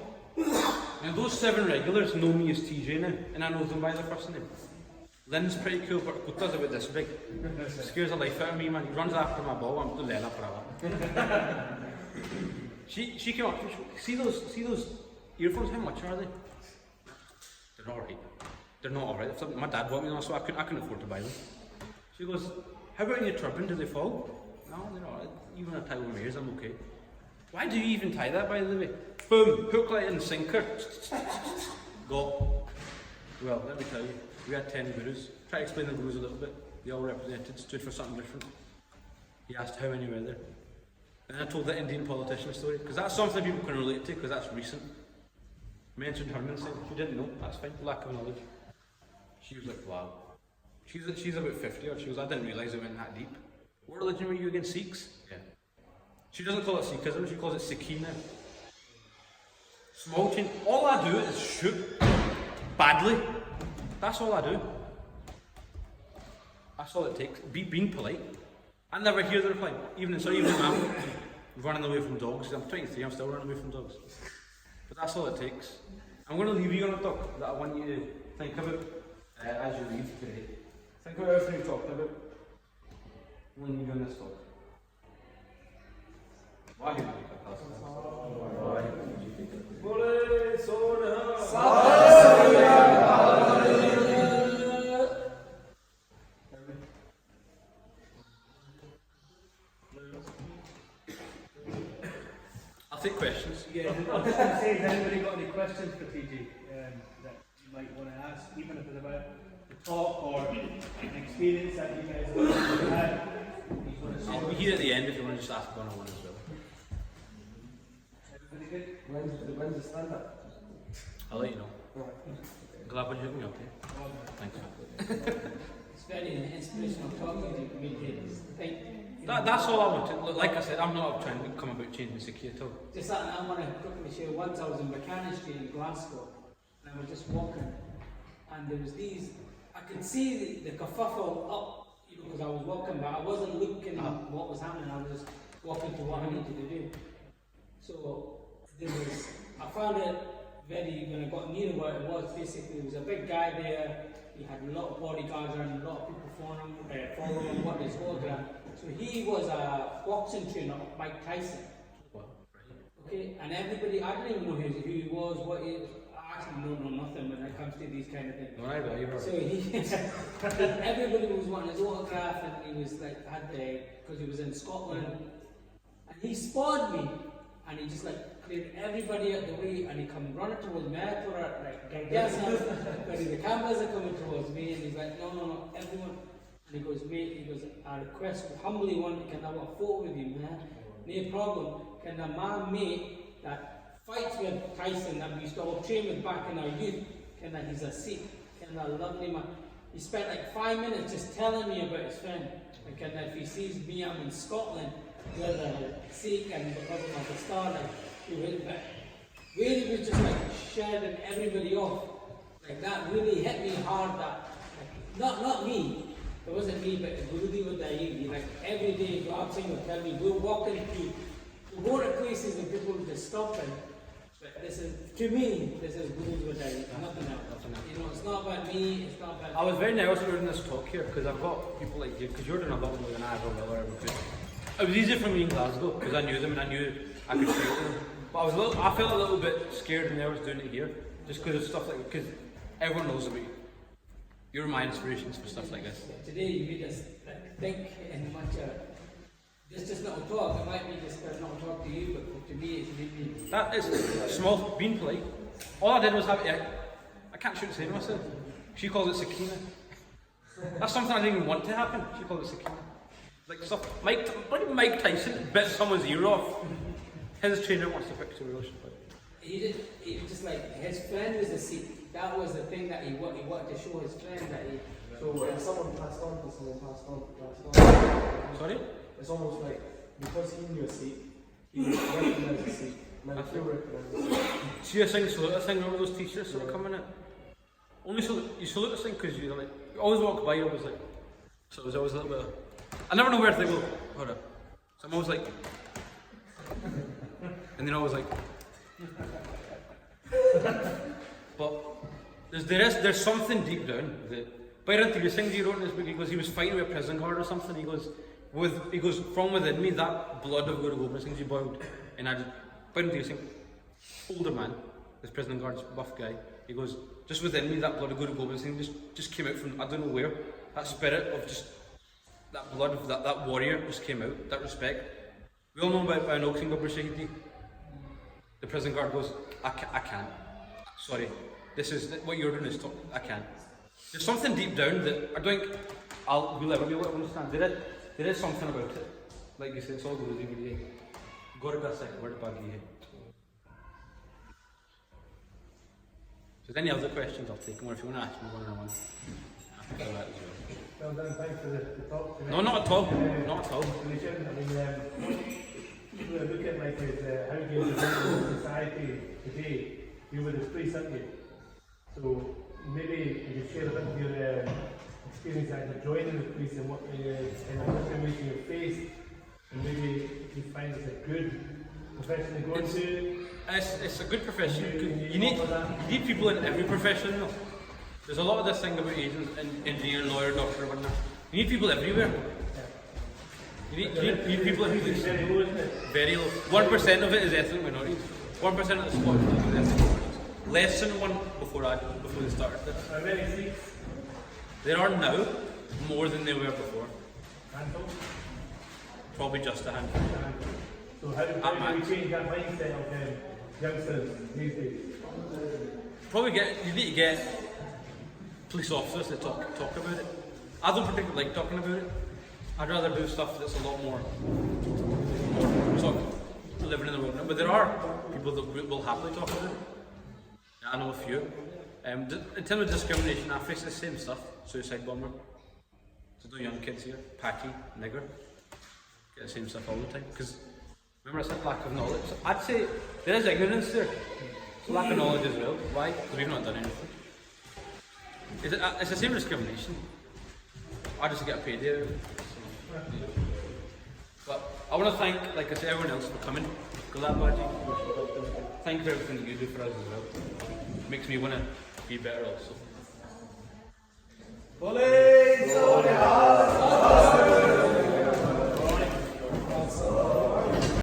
And those 7 regulars know me as TJ now, and I know them by their first name. Lynn's pretty cool, but Gutta's about this big. Scares the life out of me, man. He runs after my ball, I'm doing that forever. She came up, see those earphones, how much are they? They're alright. They're not alright. My dad bought me them, so I couldn't afford to buy them. She goes, how about in your turban, do they fall? No, they're alright. Even if I tie over my ears, I'm okay. Why do you even tie that, by the way? Boom, hook, line and sinker. Got. Well, let me tell you, we had 10 gurus. Try to explain the gurus a little bit. They all represented, stood for something different. He asked how many were there. And I told the Indian politician story, because that's something people can relate to, because that's recent. Mentioned Harman Singh, she didn't know, that's fine, lack of knowledge. She was like, wow. She's about 50, or she goes, I didn't realise it went that deep. What religion were you against? Sikhs? Yeah. She doesn't call it Sikhism, she calls it Sikhina. Small change. All I do is shoot badly. That's all I do. That's all it takes. Being polite. I never hear the reply. Even ma'am, running away from dogs. I'm 23, I'm still running away from dogs. But that's all it takes. I'm going to leave you on a thought that I want you to think about as you leave today. Think about everything we've talked about. I'm going to leave you on this thought. Tajinder, that you might want to ask, even if it's about the talk or an experience that you guys have had. I'll be here at the end if you want to just ask one-on-one as well. Everybody good? When's the stand-up? I'll let you know. Glad when you hook me up here. Thanks. It's very inspirational talking to you. That's all I wanted. Like I said, I'm not trying to come about changing Sikhi at all. Just that I want to quickly share. Once I was in Buchanan Street in Glasgow, and I was just walking, and there was these. I could see the kerfuffle up, because I was walking, but I wasn't looking at what was happening. I was just walking to what I needed to do. So there was. I found it very, when I got near what it was. Basically, there was a big guy there. He had a lot of bodyguards and a lot of people following him, what his autograph. So he was a boxing trainer of Mike Tyson. Okay, and everybody, I didn't even know who he was, what he, I actually don't know nothing when it comes to these kind of things. No, I believe her. So everybody was wanting his autograph, and he was like, because he was in Scotland, and he spotted me, and he just like cleared everybody out the way, and he come running towards me, I thought, like, yes, but the cameras are coming towards me, and he's like, no, everyone. And he goes, mate, I request, humbly want, can I have a photo with you, man? No problem. Can my mate that fights with Tyson, that we used to all train with back in our youth, he's a Sikh, a lovely man. He spent like 5 minutes just telling me about his friend. And if he sees me, I'm in Scotland with a Sikh, and because of my star, like, he went back. Really was just like shedding everybody off. Like that really hit me hard, that, like, not me. It wasn't me, but Gurdwara Dayi. Like every day, God would tell me, we're walking through, we go to places and people would just stop and, but this is, to me, this is Gurdwara Dayi, nothing else. You know, it's not about me, it's not about... I was very nervous about doing this talk here, because I've got people like you, because you're doing a lot more than I ever will or ever could. It was easier for me in Glasgow, because I knew them and I knew I could speak to them. But I felt a little bit scared and nervous doing it here, just because of stuff like, because everyone knows about you. You're my inspirations for stuff like this. Today you made us think and much. It's just not a talk. It might be just not a talk to you, but to me it's made me. That is small, being polite. All I did was have it. I can't shoot the same myself. She calls it Sakina. That's something I didn't even want to happen. She calls it Sakina. Like stuff. Mike Tyson bit someone's ear off. His trainer wants to fix a relationship. He was just like, his friend was a Sikh. That was the thing that he wanted to show his friend that he... So when someone passed on. Sorry? It's almost like, because he knew a Sikh, he recognised a Sikh. Now if you recognise a Sikh. See a salute a thing, remember those t-shirts that were coming in? Only salute, you salute a thing because you like, you always walk by, you always like, so it was always a little bit of, I never know where to go, hold up. So I'm always like, and then I was like, but there's something deep down that Tajinder Singh he wrote in his book, he goes, he was fighting with a prison guard or something, he goes, from within me that blood of Gurdwara Singh boiled, and I just, Tajinder Singh, older man, this prison guard's buff guy, he goes, just within me that blood of Gurdwara Singh just came out from, I don't know where, that spirit of just, that blood of that warrior just came out, that respect. We all know about Panth Singh Shahidi. The prison guard goes, I can't. Sorry, this is what you're doing is talk. I can't. There's something deep down that I think we'll ever be able to understand. There is something about it. Like you said, it's all good with you. Gurdwara Singh, word bagi hai. If there's any other questions, I'll take them. Or if you want to ask me one-on-one, I'll do that as well. Well done, thanks for the talk tonight. No, not at all. Not at all. People are looking like how do you live in society today? You were the police, aren't you? So maybe you could share a bit of your experience after joining the police and what kind of information you faced, and maybe you find it's a good profession to go into. It's a good profession. You need people in every profession. There's a lot of this thing about agents, engineer, lawyer, doctor, whatnot. You need people everywhere. You need people in police. Very low, isn't it? Very low. 1% of it is ethnic minorities. 1% of the squad is ethnic minorities. Less than one before they started. How many Sikhs? There are now more than there were before. Handful? Probably just a handful. So how do we change that mindset of youngsters these days? you need to get police officers to talk about it. I don't particularly like talking about it. I'd rather do stuff that's a lot more sort of living in the world now. But there are people that will happily talk about it. I know a few. In terms of discrimination, I face the same stuff. Suicide bomber. There's no young kids here. Patchy, nigger. Get the same stuff all the time. Because remember I said lack of knowledge. So I'd say there is ignorance there. It's lack of knowledge as well. Why? Because we've not done anything. It's the same discrimination. I just get paid there. But I want to thank, like I said, everyone else for coming. Gurdwara, thank you for everything that you do for us as well. Makes me want to be better also. Police!